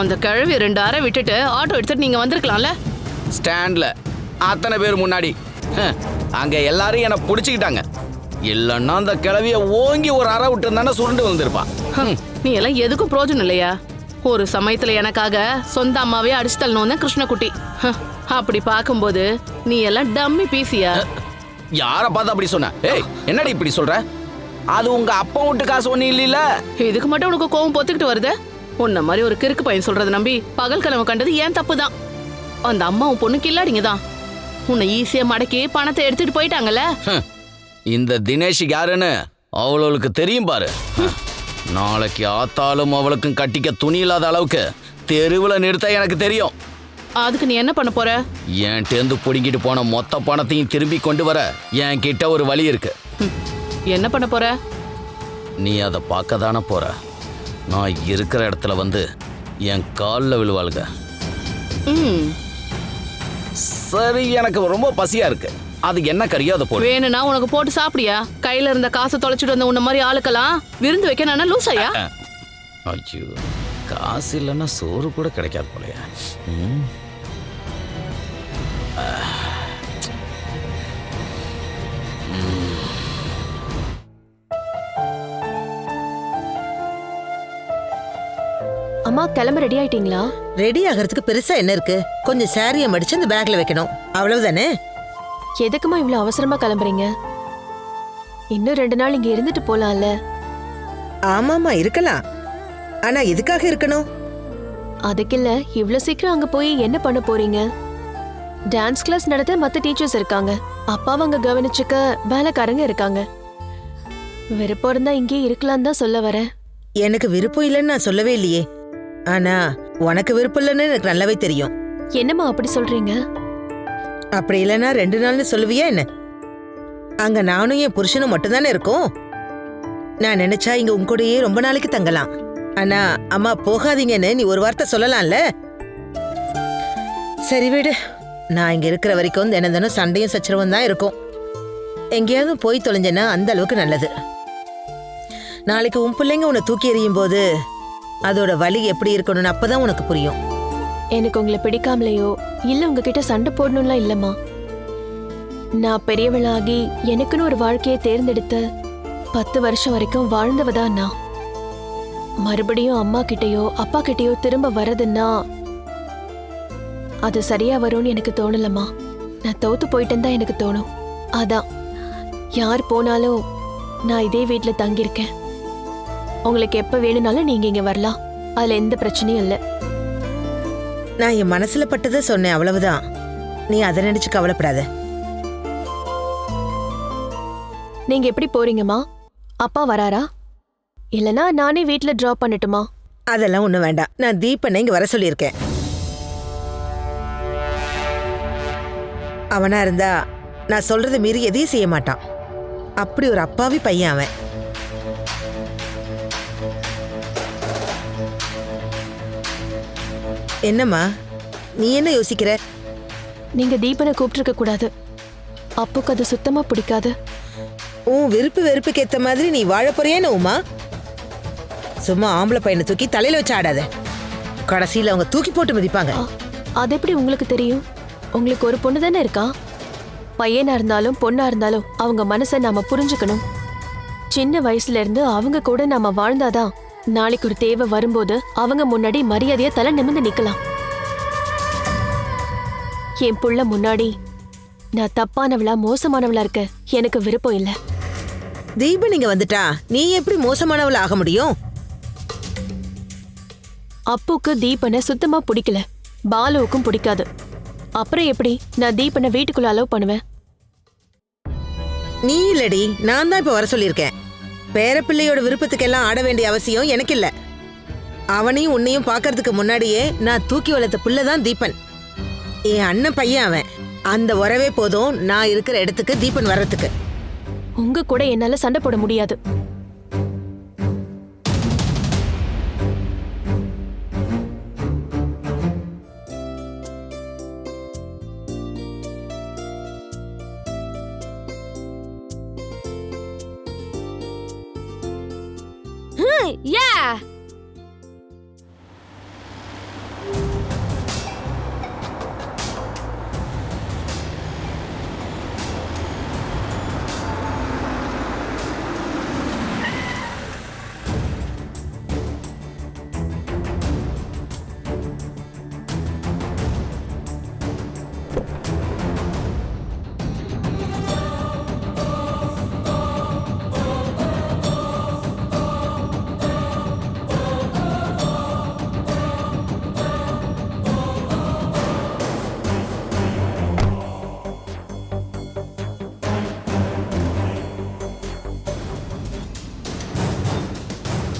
அந்த கிழவி 2 அறை விட்டுட்டு ஆட்டோ எடுத்துட்டு நீங்க வந்திருக்கலாம்ல. ஸ்டாண்ட்ல அத்தனை பேர் முன்னாடி அங்க எல்லாரும் என்ன புடிச்சுக்கிட்டாங்க. இல்லன்னா அந்த கிழவிய ஓங்கி ஒரு அறை விட்டு இருந்தானே சுருண்டு வந்திருப்பான். நீ எல்லாம் எதுக்கும் பிரோஜனம் இல்லையா? ஒரு சமயத்துல எனக்காக சொந்த அம்மாவே அடிச்சு தள்ளணும் கிருஷ்ணகுட்டி. அப்படி பார்க்கும்போது நீ எல்லாம் டம்மி பீசியா? யார பார்த்து அப்படி சொன்ன? ஏய், என்னடி இப்படி சொல்ற? அது உங்க அப்பா விட்டு காசு ஒண்ணு இல்ல. இதுக்கு மட்டும் உனக்கு கோவம் பொத்துக்கிட்டு வருது? உன்ன மாதிரி ஒரு கிறுக்கு பையன் சொல்றதை நம்பி பகல் கனவு கண்டது ஏன் தப்பு தான். அந்த அம்மாவும் பொண்ணு கில்லாடிங்க தான். உன்னை ஈஸியா மடக்கி பணத்தை எடுத்துட்டு போயிட்டாங்கல்ல. இந்த தினேஷ் யாருன்னு அவளுக்கு தெரியும் பாரு. நாளைக்கு ஆத்தாலும் அவளுக்கும் கட்டிக்க துணி இல்லாத அளவுக்கு தெருவுல நிறுத்த எனக்கு தெரியும். அதுக்கு நீ என்ன பண்ண போற? என்கிட்ட புடுங்கிட்டு போன மொத்த பணத்தையும் திரும்பி கொண்டு வர என் கிட்ட ஒரு வழி இருக்கு. என்ன பண்ண போற? நீ அதை பார்க்க தானே போற. நான் இருக்கிற இடத்துல வந்து என் காலில் விழுவாளுங்க. சரி, எனக்கு ரொம்ப பசியா இருக்கு. அது என்ன கறியோ அதை போடு. வேணும்னா உனக்கு போட்டு சாப்பிடியா? கையில இருந்த காசை தொலைச்சிட்டு வந்த உன்ன மாதிரி ஆளுக்கெல்லாம் விருந்து வைக்க நான் லூசாயா? ஐயோ, காசு இல்லைன்னா சோறு கூட கிடைக்காது போலையா. அம்மா கிளம்ப ரெடி ஆயிட்டீங்களா? ரெடி ஆகிறதுக்கு பெருசா என்ன இருக்கு? கொஞ்சம் சாரியை மடிச்சு அந்த பேக்ல வைக்கணும், அவ்வளவுதானே. எதுக்குமா இவ்வளவு அவசரமா கிளம்புறீங்க? இன்னும் 2 நாள் இங்க இருந்துட்டு போலாம்ல. ஆமாமா இருக்கலாம். ஆனா எதுக்காக இருக்கணும்? அதுக்கில்ல இவ்ளோ சீக்கிரம் அங்க போய் என்ன பண்ண போறீங்க? டான்ஸ் கிளாஸ் நடத்த மத்த டீச்சர்ஸ் இருக்காங்க. அப்பாவை அங்க கவனிச்சுக்க வேலைக்காரங்க இருக்காங்க. விருப்பம் இருந்தா இங்கே இருக்கலாம் தான் சொல்ல வரேன். எனக்கு விருப்பம் இல்லைன்னு நான் சொல்லவே இல்லையே. ஆனா உனக்கு விருப்பம் இல்லைன்னு எனக்கு நல்லாவே தெரியும். என்னம்மா அப்படி சொல்றீங்க? அப்படி இல்லைன்னா 2 நாள்னு சொல்லுவியா என்ன? அங்க நானும் என் புருஷனும் மட்டும்தானே இருக்கோம். நான் நினைச்சா இங்க உன் கூடயே ரொம்ப நாளைக்கு தங்கலாம். ஆனா அம்மா போகாதீங்கன்னு நீ ஒரு வார்த்தை சொல்லலாம்ல. சரி விடு, நான் இங்க இருக்கிற வரைக்கும் தினம் தினம் சண்டையும் சச்சரவும் தான் இருக்கும். எங்கேயாவது போய் தொலைஞ்சேன்னா அந்த அளவுக்கு நல்லது. நாளைக்கு உன் பிள்ளைங்க உன்னை தூக்கி எறியும் போது அதோட வலி எப்படி இருக்கணும்னு அப்பதான் உனக்கு புரியும். எனக்கு உங்களை பிடிக்காமலையோ இல்ல உங்ககிட்ட சண்டை போடணும்லாம் இல்லம்மா. நான் பெரியவளாகி எனக்குன்னு ஒரு வாழ்க்கையை தேர்ந்தெடுத்து 10 வருஷம் வரைக்கும் வாழ்ந்தவதான் நான். மறுபடியும் அம்மா கிட்டயோ அப்பா கிட்டயோ திரும்ப வரதுன்னா அது சரியா வரும்னு எனக்கு தோணலம்மா. நான் தோத்து போயிட்டேன்னு தான் எனக்கு தோணும். அதான் யார் போனாலும் நான் இதே வீட்டுல தங்கியிருக்கேன். உங்களுக்கு எப்ப வேணும்னாலும் நீங்க இங்க வரலாம். அதுல எந்த பிரச்சனையும் இல்லை. நான் என் மனசுல பட்டதை சொன்னேன், அவ்வளவுதான். நீ அதை நினைச்சு கவலைப்படாத. நீங்க எப்படி போறீங்கம்மா? அப்பா வராரா? இல்லனா நானே வீட்டுல டிராப் பண்ணட்டுமா? அதெல்லாம் ஒண்ணும் வேண்டாம். நான் தீபனை இங்க வர சொல்லியிருக்கேன். அவனா இருந்தா நான் சொல்றதை மீறி எதையும் செய்ய மாட்டான். அப்படி ஒரு அப்பாவி பையன் அவன். என்னம்மா நீ என்ன யோசிக்கிற? நீங்க தீபனை கூப்பிட்டுருக்க கூடாது. அப்புக்கு அது சுத்தமா பிடிக்காது. உன் விருப்பு வெறுப்புக்கு ஏத்த மாதிரி நீ வாழ போறியான்னு உமா? சும்மா ஆம்பளை பையனை தூக்கி தலையில வச்சு ஆடாத. கடைசியில அவங்க தூக்கி போட்டு மிதிப்பாங்க. அது எப்படி உங்களுக்கு தெரியும்? உங்களுக்கு ஒரு பொண்ணு தானே இருக்கா. பையனா இருந்தாலும் பொண்ணா இருந்தாலும் அவங்க மனசை நாம புரிஞ்சுக்கணும். சின்ன வயசுல இருந்து அவங்க கூட நாம வாழ்ந்தாதான் நாளைக்கு ஒரு தேவை வரும்போது அவங்க முன்னாடி மரியாதையா தலை நிமிர்ந்து நிக்கலாம். என் புள்ள முன்னாடி நான் தப்பானவளா மோசமானவளா இருக்க எனக்கு விருப்பம் இல்ல. தீபன் இங்க வந்துட்டா நீ எப்படி மோசமானவளா ஆக முடியும்? அப்புக்கு தீபனை சுத்தமா பிடிக்கல, பாலுவுக்கும் பிடிக்காது. அப்புறம் எப்படி நான் தீபனை வீட்டுக்குள்ள அலோவ் பண்ணுவேன்? நீ இல்லடி, நான் தான் இப்ப வர சொல்லியிருக்கேன். பேரப்பிள்ளையோட விருப்பத்துக்கெல்லாம் ஆட வேண்டிய அவசியம் எனக்கு இல்ல. அவனையும் உன்னையும் பாக்கறதுக்கு முன்னாடியே நான் தூக்கி வளர்த்த புள்ளதான் தீபன். என் அண்ணன் பையன் அவன். அந்த உறவே போதும் நான் இருக்கிற இடத்துக்கு தீபன் வர்றதுக்கு. உங்க கூட என்னால சண்டை போட முடியாது. Yeah.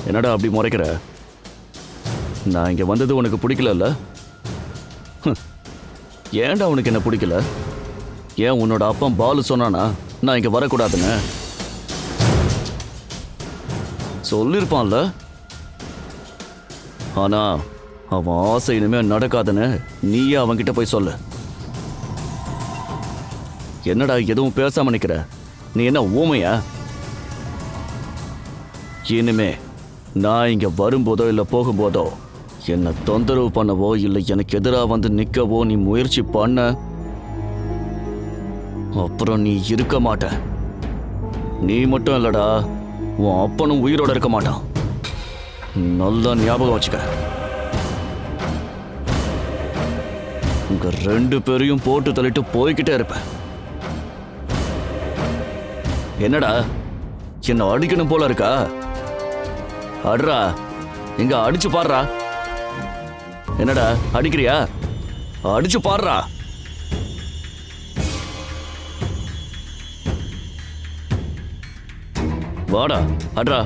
என்னடா அப்படி முறைக்கிற? நான் இங்க வந்தது உனக்கு பிடிக்கல? ஏன்டா உனக்கு என்ன பிடிக்கல? ஏன் உன்னோட அப்பா பாலு சொன்னானா நான் இங்க வரக்கூடாதுன்னு? சொல்லிருப்பான்ல. ஆனா அவன் ஆசை இனிமே நடக்காதுன்னு நீயே அவன்கிட்ட போய் சொல்லு. என்னடா எதுவும் பேசாம நிக்கிற? நீ என்ன ஊமையா? இனிமே நான் இங்க வரும்போதோ இல்ல போகும்போதோ என்ன தொந்தரவு பண்ணவோ இல்லை எனக்கு எதிராக வந்து நிற்கவோ நீ முயற்சி பண்ண, அப்புறம் நீ இருக்க மாட்ட. நீ மட்டும் இல்லடா, உன் அப்பனும் உயிரோட இருக்க மாட்டான். நல்லா ஞாபகம் வச்சுக்க. உங்க 2 பேரையும் போட்டு தள்ளிட்டு போய்கிட்டே இருப்பேன். என்னடா என்ன அடிக்கணும் போல இருக்கா? அட்ரா, இங்க அடிச்சு பாடுறா. என்னடா அடிக்கிறியா? அடிச்சு பாடுறா. வாடா, அட்ரா,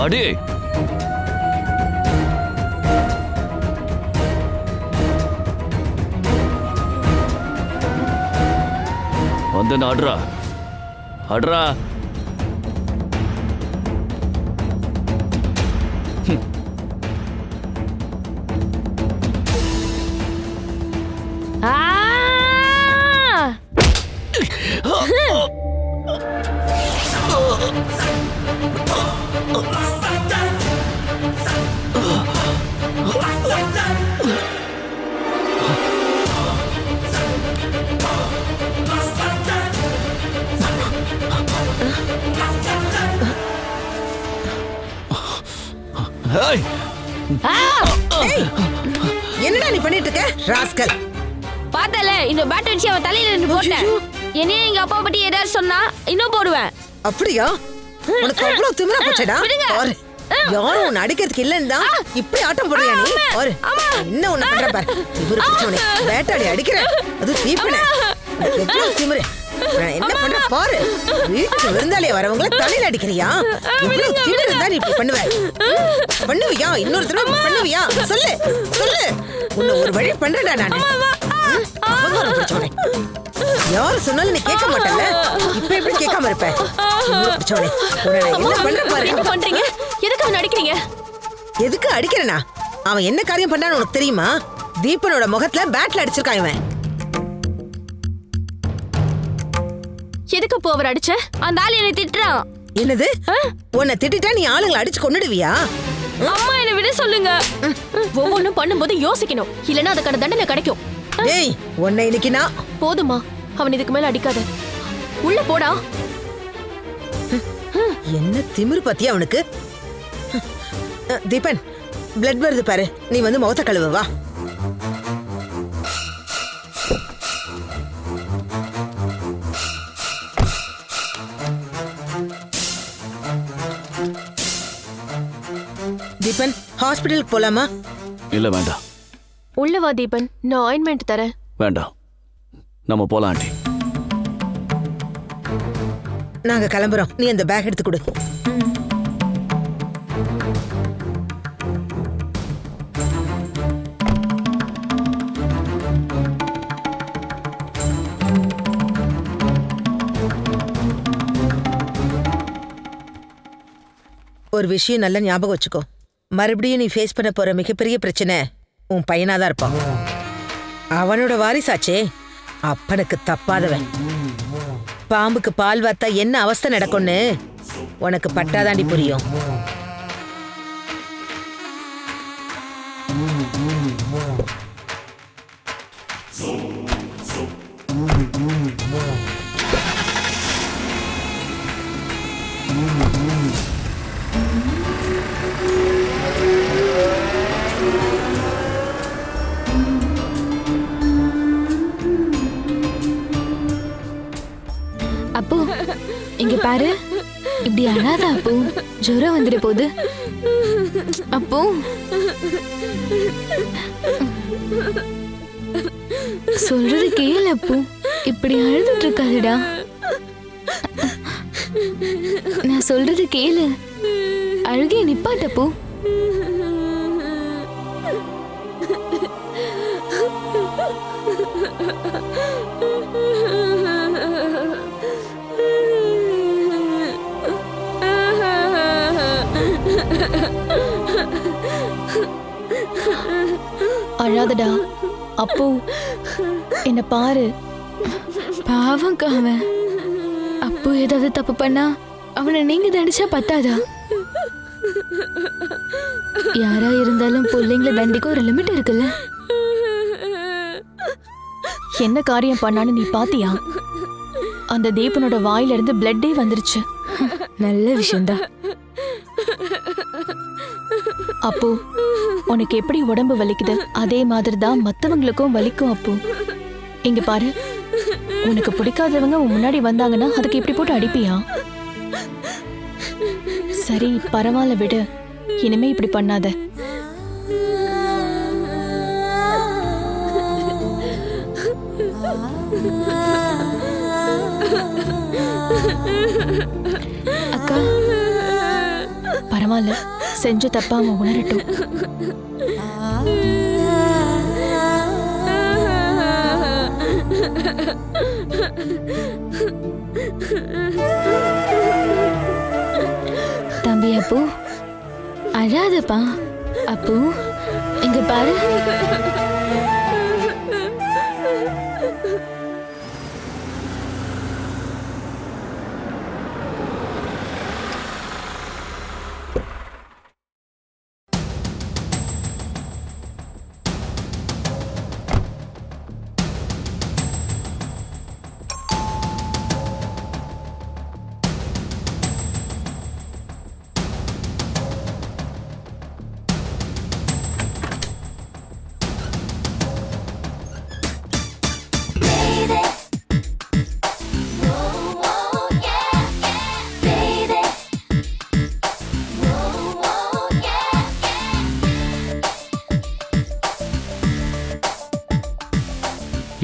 அடி. வந்து அட்ரா, அட்ரா. என்னடா நீ பண்ணிட்டு இருக்க ராஸ்கல்? பார்த்தல இந்த பேட் வச்சு அவன் தலையில இருந்து போட்டேன். என்னையே எங்க அப்பா பத்தி ஏதாவது சொன்னா இன்னும் போடுவேன். அப்படியா? உனக்கு அவ்வளவு திமிரா போச்சடா? பாரு, யாரும் உன்னை அடிக்கிறதுக்கு இல்லன்னு தான் இப்படி ஆட்டம் போடுறியா நீ? பாரு என்ன ஒண்ணு பண்ற பாரு. திமிரு பிடிச்சவனே, வேட்டாடி அடிக்கிற, அது தீப்பன. எவ்வளவு திமிரு. நான் என்ன பண்ற பாரு. வீட்டுக்கு விருந்தாளிய வரவங்கள தலையில அடிக்கிறியா? எவ்வளவு திமிரு இருந்தா நீ இப்படி பண்ணுவ? பண்ணுவியா? இன்னொரு தடவை பண்ணுவியா? சொல்லு சொல்லு. உன்னை ஒரு வழி பண்றேன்டா நானு. அவமானம் பிடிச்சவனே, யாரு சொன்னாலும் நீ கேட்க மாட்டல. இப்ப எப்படி கேட்காம இருப்ப? பிடிச்சவனே, உன்னை நான் என்ன பண்ற பாரு. என்ன பண்றீங்க? எதுக்கு அவன் அடிக்கிறீங்க? எதுக்கு அடிக்கிறனா? அவன் என்ன காரியம் பண்ணான்னு உனக்கு தெரியுமா? தீபனோட முகத்துல பேட்ல அடிச்சிருக்கான் இவன். எதுக்கு அப்போ அவர் அடிச்ச? அந்த ஆள் என்னை திட்டுறான். என்னது? உன்னை திட்டிட்டா நீ ஆளுங்களை அடிச்சு கொன்னுடுவியா? அம்மா என்ன விட சொல்லுங்க. ஒவ்வொன்னும் பண்ணும்போது யோசிக்கணும், இல்லனா அதுக்கான தண்டனை கிடைக்கும். ஏய், உன்னை இன்னைக்கு நான் போதுமா? அவன் இதுக்கு மேல அடிக்காத. உள்ள போடா. என்ன திமிரு பத்தியா அவனுக்கு? தீபன், பிளட் வருது பாரு. நீ வந்து முகத்தை கழுவு வா. தீபன், ஹாஸ்பிடலுக்கு போலாமா? இல்ல வேண்டாம். உள்ள வா தீபன், நான் ஆயின்மெண்ட் தரேன். வேண்டாம், நம்ம போலாம் ஆண்டி. நாங்க கிளம்புறோம். நீ அந்த பேக் எடுத்து கொடு. ஒரு விஷயம் நல்லா ஞாபகம் வச்சுக்கோ. மறுபடியும் நீ ஃபேஸ் பண்ண போற மிகப்பெரிய பிரச்சனை உன் பையனாதான் இருப்பான். அவனோட வாரிசாச்சே, அப்பனுக்கு தப்பாதவன். பாம்புக்கு பால் வாத்தா என்ன அவஸ்தை நடக்கும்னு உனக்கு பட்டாதாண்டி புரியும். அப்போ இங்க பாரு, இப்படி அழாத அப்போ. ஜுரம் வந்துட போகுது. அப்போ சொல்றது கேளு அப்போ. இப்படி அழுதுட்டு இருக்காதுடா. நான் சொல்றது கேளு. அழுகே நிப்பாட்டப்போ. அழாதடா அப்போ, என்ன பாரு. பாவம் அவன். அப்போ ஏதாவது தப்பு பண்ணா அவனை நீங்க தண்டிச்சா பத்தாதா? யாரா இருந்தாலும் பிள்ளைங்களை தண்டிக்க ஒரு லிமிட் இருக்குல்ல. என்ன காரியம் பண்ணான்னு நீ பாத்தியா? அந்த தீபனோட வாயில இருந்து பிளட்டே வந்துருச்சு. நல்ல விஷயம்தான். அப்போ உனக்கு எப்படி உடம்பு வலிக்குது அதே மாதிரி தான் மத்தவங்களுக்கும் வலிக்கும். அப்போ இங்க பாரு, உனக்கு பிடிக்காதவங்க உன் முன்னாடி வந்தாங்கன்னா அதுக்கு இப்படி போட்டு அடிப்பியா? சரி பரவாயில்ல விடு. இனிமே இப்படி பண்ணாத. அக்கா பரவாயில்ல, செஞ்ச தப்பா அவன் உணரட்டும். தம்பி அப்பு, அழாதப்பா. அப்பு, இங்க பாரு.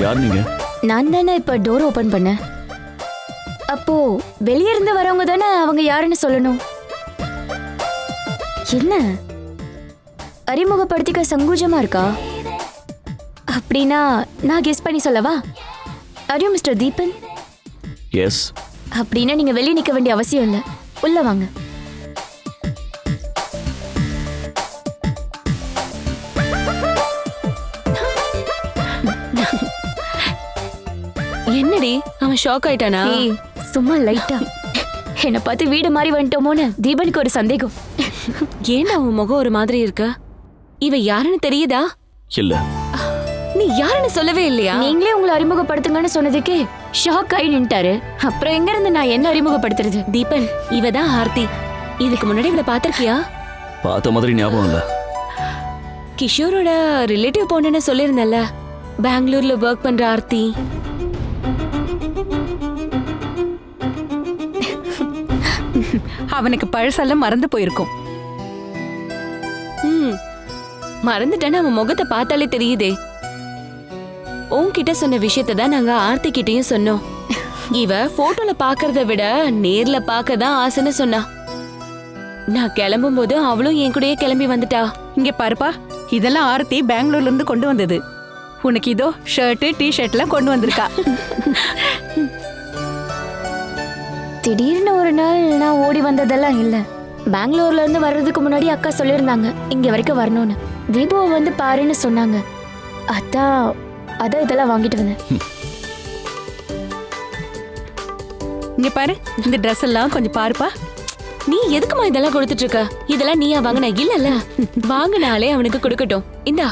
யார் நீங்க? நான் தானே இப்ப டோர் ஓபன் பண்ணேன். அப்போ வெளியே இருந்து வரவங்க தானே அவங்க யாருன்னு சொல்லணும். என்ன அறிமுகப்படுத்திக்க சங்கூஜமா இருக்கா? அப்படின்னா நான் கெஸ் பண்ணி சொல்லவா? Are you mister Deepan? Yes. அப்படின்னா நீங்க வெளியே நிக்க வேண்டிய அவசியம் இல்லை, உள்ள வாங்க. என்னடி அவன் ஷாக் ஆயிட்டானா? சும்மா லைட்டா என்ன பார்த்து வீடு மாறி வந்துட்டோமோன்னு தீபனுக்கு ஒரு சந்தேகம். ஏன்டா உன் முகம் ஒரு மாதிரி இருக்க? இவ யாருன்னு தெரியுதா? இல்ல. நீ யாருன்னு சொல்லவே இல்லையா? நீங்களே உங்களை அறிமுகப்படுத்துங்கன்னு சொன்னதுக்கே ஷாக் ஆகி நின்ட்டாரு. அப்புறம் எங்க இருந்து நான் என்ன அறிமுகப்படுத்துறது? தீபன், இவதான் ஆர்த்தி. இதுக்கு முன்னாடி இவளை பாத்திருக்கியா? பார்த்த மாதிரி ஞாபகம் இல்ல. கிஷோரோட ரிலேட்டிவ் பொண்ணுன்னு சொல்லியிருந்தல, பெங்களூர்ல ஒர்க் பண்ற ஆர்த்தி. அவனுக்கு பழசெல்லாம் மறந்து போயிருக்கும். மறந்துட்டேன்னு அவன் முகத்தை பார்த்தாலே தெரியுதே. உன்கிட்ட சொன்ன விஷயத்தை தான் நாங்க ஆர்த்தி கிட்டயும் சொன்னோம். இவ போட்டோல பாக்குறத விட நேர்ல பார்க்க தான் ஆசைன்னு சொன்னா. நான் கிளம்பும் போது அவளும் என் கூடயே கிளம்பி வந்துட்டா. இங்க பாருப்பா, இதெல்லாம் ஆர்த்தி பெங்களூர்ல இருந்து கொண்டு வந்தது. உனக்கு இதோ ஷர்ட் டி-ஷர்ட் எல்லாம் கொண்டு வந்திருக்கா. திடீர்னு ஒரு நாள் நான் ஓடி வந்ததெல்லாம் இல்ல. பெங்களூர்ல இருந்து வர்றதுக்கு முன்னாடி அக்கா சொல்லியிருந்தாங்க இங்க வரைக்கும் வரணும்னு. தீபுவை வந்து பாருன்னு சொன்னாங்க. அதான் இதெல்லாம் வாங்கிட்டு வந்தேன். இங்க பாரு, இந்த ட்ரெஸ் எல்லாம் கொஞ்சம் பாருப்பா. நீ எதுக்குமா இதெல்லாம் கொடுத்துட்டு இருக்க? இதெல்லாம் நீயா வாங்கின? இல்லல்ல, வாங்கினாலே அவனுக்கு கொடுக்கட்டும். இந்தா.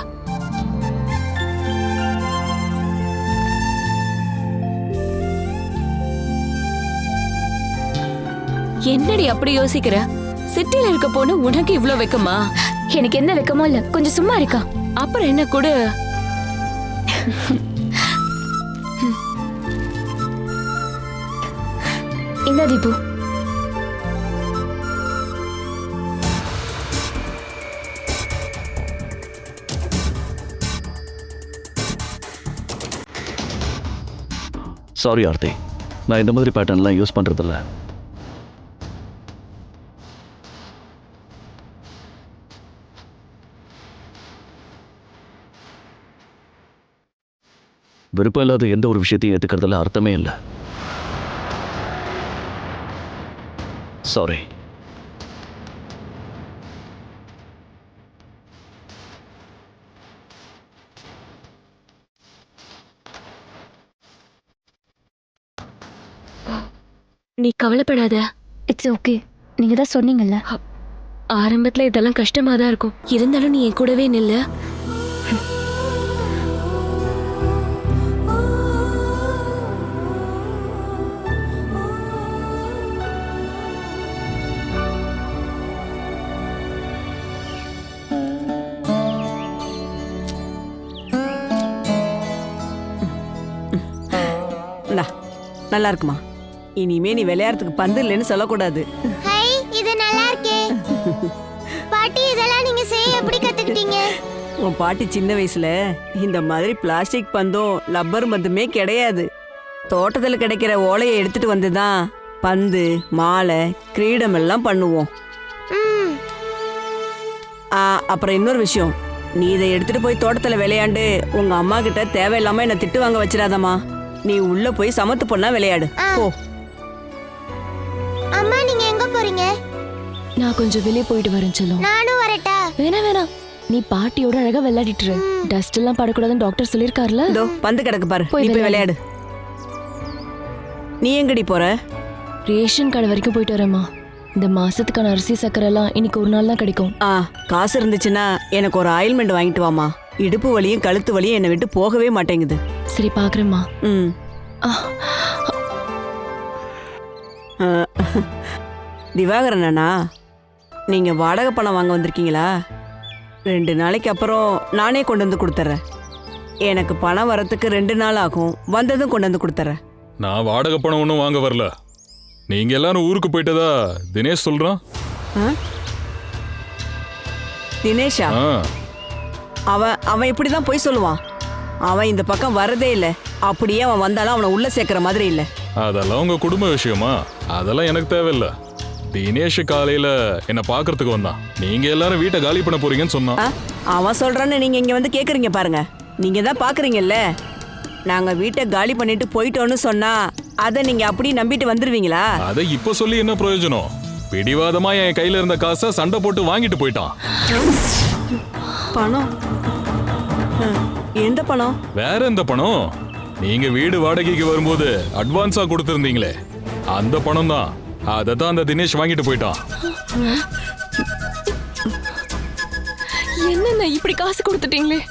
என்னடி அப்படி யோசிக்கிற? சிட்டில இருக்க பொண்ணு உனக்கு இவ்ளோ வெக்கமா? எனக்கு எந்த வெக்கமோ இல்ல, கொஞ்சம் சும்மா இருக்கா. அப்புறம் என்ன கொடு. இந்த தீபு, சாரி ஆர்த்தி, நான் இந்த மாதிரி பேட்டர்ன்லாம் யூஸ் பண்றதில்ல. விருப்பம் இல்லாத எந்த ஒரு விஷயத்தையும் ஏத்துக்கிறதுல அர்த்தமே இல்லை. சாரி. நீ கவலைப்படாத. It's okay. நீங்க தான் சொன்னீங்கல்ல, ஆரம்பத்துல இதெல்லாம் கஷ்டமா தான் இருக்கும். இருந்தாலும் நீ என் கூடவே நில்லு. நல்லா இருக்குமா? இனிமே நீ விளையாடுறதுக்கு பந்து இல்லைன்னு சொல்லக்கூடாது. இது நல்லா இருக்கே. பாட்டி இதெல்லாம் நீங்க செய்ய எப்படி கத்துக்கிட்டீங்க? உன் பாட்டி சின்ன வயசுல இந்த மாதிரி பிளாஸ்டிக் பந்தும் லப்பர் மந்துமே கிடையாது. தோட்டத்துல கிடைக்கிற ஓலையை எடுத்துட்டு வந்துதான் பந்து, மாலை, கிரீடம் எல்லாம் பண்ணுவோம். அப்புறம் இன்னொரு விஷயம், நீ இதை எடுத்துட்டு போய் தோட்டத்துல விளையாண்டு உங்க அம்மா கிட்ட தேவையில்லாம என்ன திட்டு வாங்க வச்சிடாதம்மா. நீ உள்ள போய் சமத்து பொண்ணா விளையாடு போ. அம்மா நீங்க எங்க போறீங்க? நான் கொஞ்சம் வெளியே போயிட்டு வரேன் செல்லம். நானும் வரட்டா? வேணாம் நீ பாட்டியோட அழகா விளையாடிட்டு இரு. டஸ்ட் எல்லாம் படக்கூடாதுன்னு டாக்டர் சொல்லிருக்காருல. இதோ பந்து கிடக்கு பாரு, நீ போய் விளையாடு. நீ எங்கடி போற? ரேஷன் கடை வரைக்கும் போயிட்டு வரேம்மா. இந்த மாசத்துக்கான அரிசி சக்கரை எல்லாம் இன்னைக்கு ஒரு நாள் தான் கிடைக்கும். காசு இருந்துச்சுன்னா எனக்கு ஒரு ஆயில்மெண்ட் வாங்கிட்டு வாமா. இடுப்பு வலியும் கழுத்து வலியும் என்னை விட்டு போகவே மாட்டேங்குது. சரி பாக்குறேம்மா. திவாகரன் அண்ணா, நீங்க வாடகை பணம் வாங்க வந்திருக்கீங்களா? 2 நாளைக்கு அப்புறம் நானே கொண்டு வந்து கொடுத்துட்றேன். எனக்கு பணம் வரத்துக்கு 2 நாள் ஆகும். வந்ததும் கொண்டு வந்து கொடுத்துட்றேன். நான் வாடகை பணம் ஒன்றும் வாங்க வரல. நீங்க எல்லாரும் ஊருக்கு போயிட்டதா தினேஷ் சொல்றான். தினேஷா? அவன் இப்படிதான் போய் சொல்லுவான். அவன் இந்த பக்கம் வரதே இல்லை. அப்படியே அவன் வந்தாலும் அவனை உள்ள சேர்க்கிற மாதிரி இல்லை. அதெல்லாம் உங்க குடும்ப விஷயமா? அதெல்லாம் எனக்கு தேவையில்லை. தினேஷ் காலையில என்ன பாக்குறதுக்கு வந்தான். நீங்க எல்லாரும் வீட்டை காலி பண்ண போறீங்கன்னு சொன்னான். அவன் சொல்றான்னு நீங்க இங்க வந்து கேக்குறீங்க பாருங்க. நீங்க தான் பாக்குறீங்கல்ல, நாங்க வீட்டை காலி பண்ணிட்டு போயிட்டோன்னு சொன்னா அதை நீங்க அப்படி நம்பிட்டு வந்துருவீங்களா? அதை இப்ப சொல்லி என்ன பிரயோஜனம்? பிடிவாதமா என் கையில இருந்த காசை சண்டை போட்டு வாங்கிட்டு போயிட்டான். பணம்? எந்த பணம்? வேற எந்த பணம்? நீங்க வீடு வாடகைக்கு வரும்போது அட்வான்ஸா கொடுத்திருந்தீங்களே அந்த பணம் தான். அதை தான் அந்த தினேஷ் வாங்கிட்டு போயிட்டான். என்னண்ணா இப்படி காசு கொடுத்துட்டீங்களே?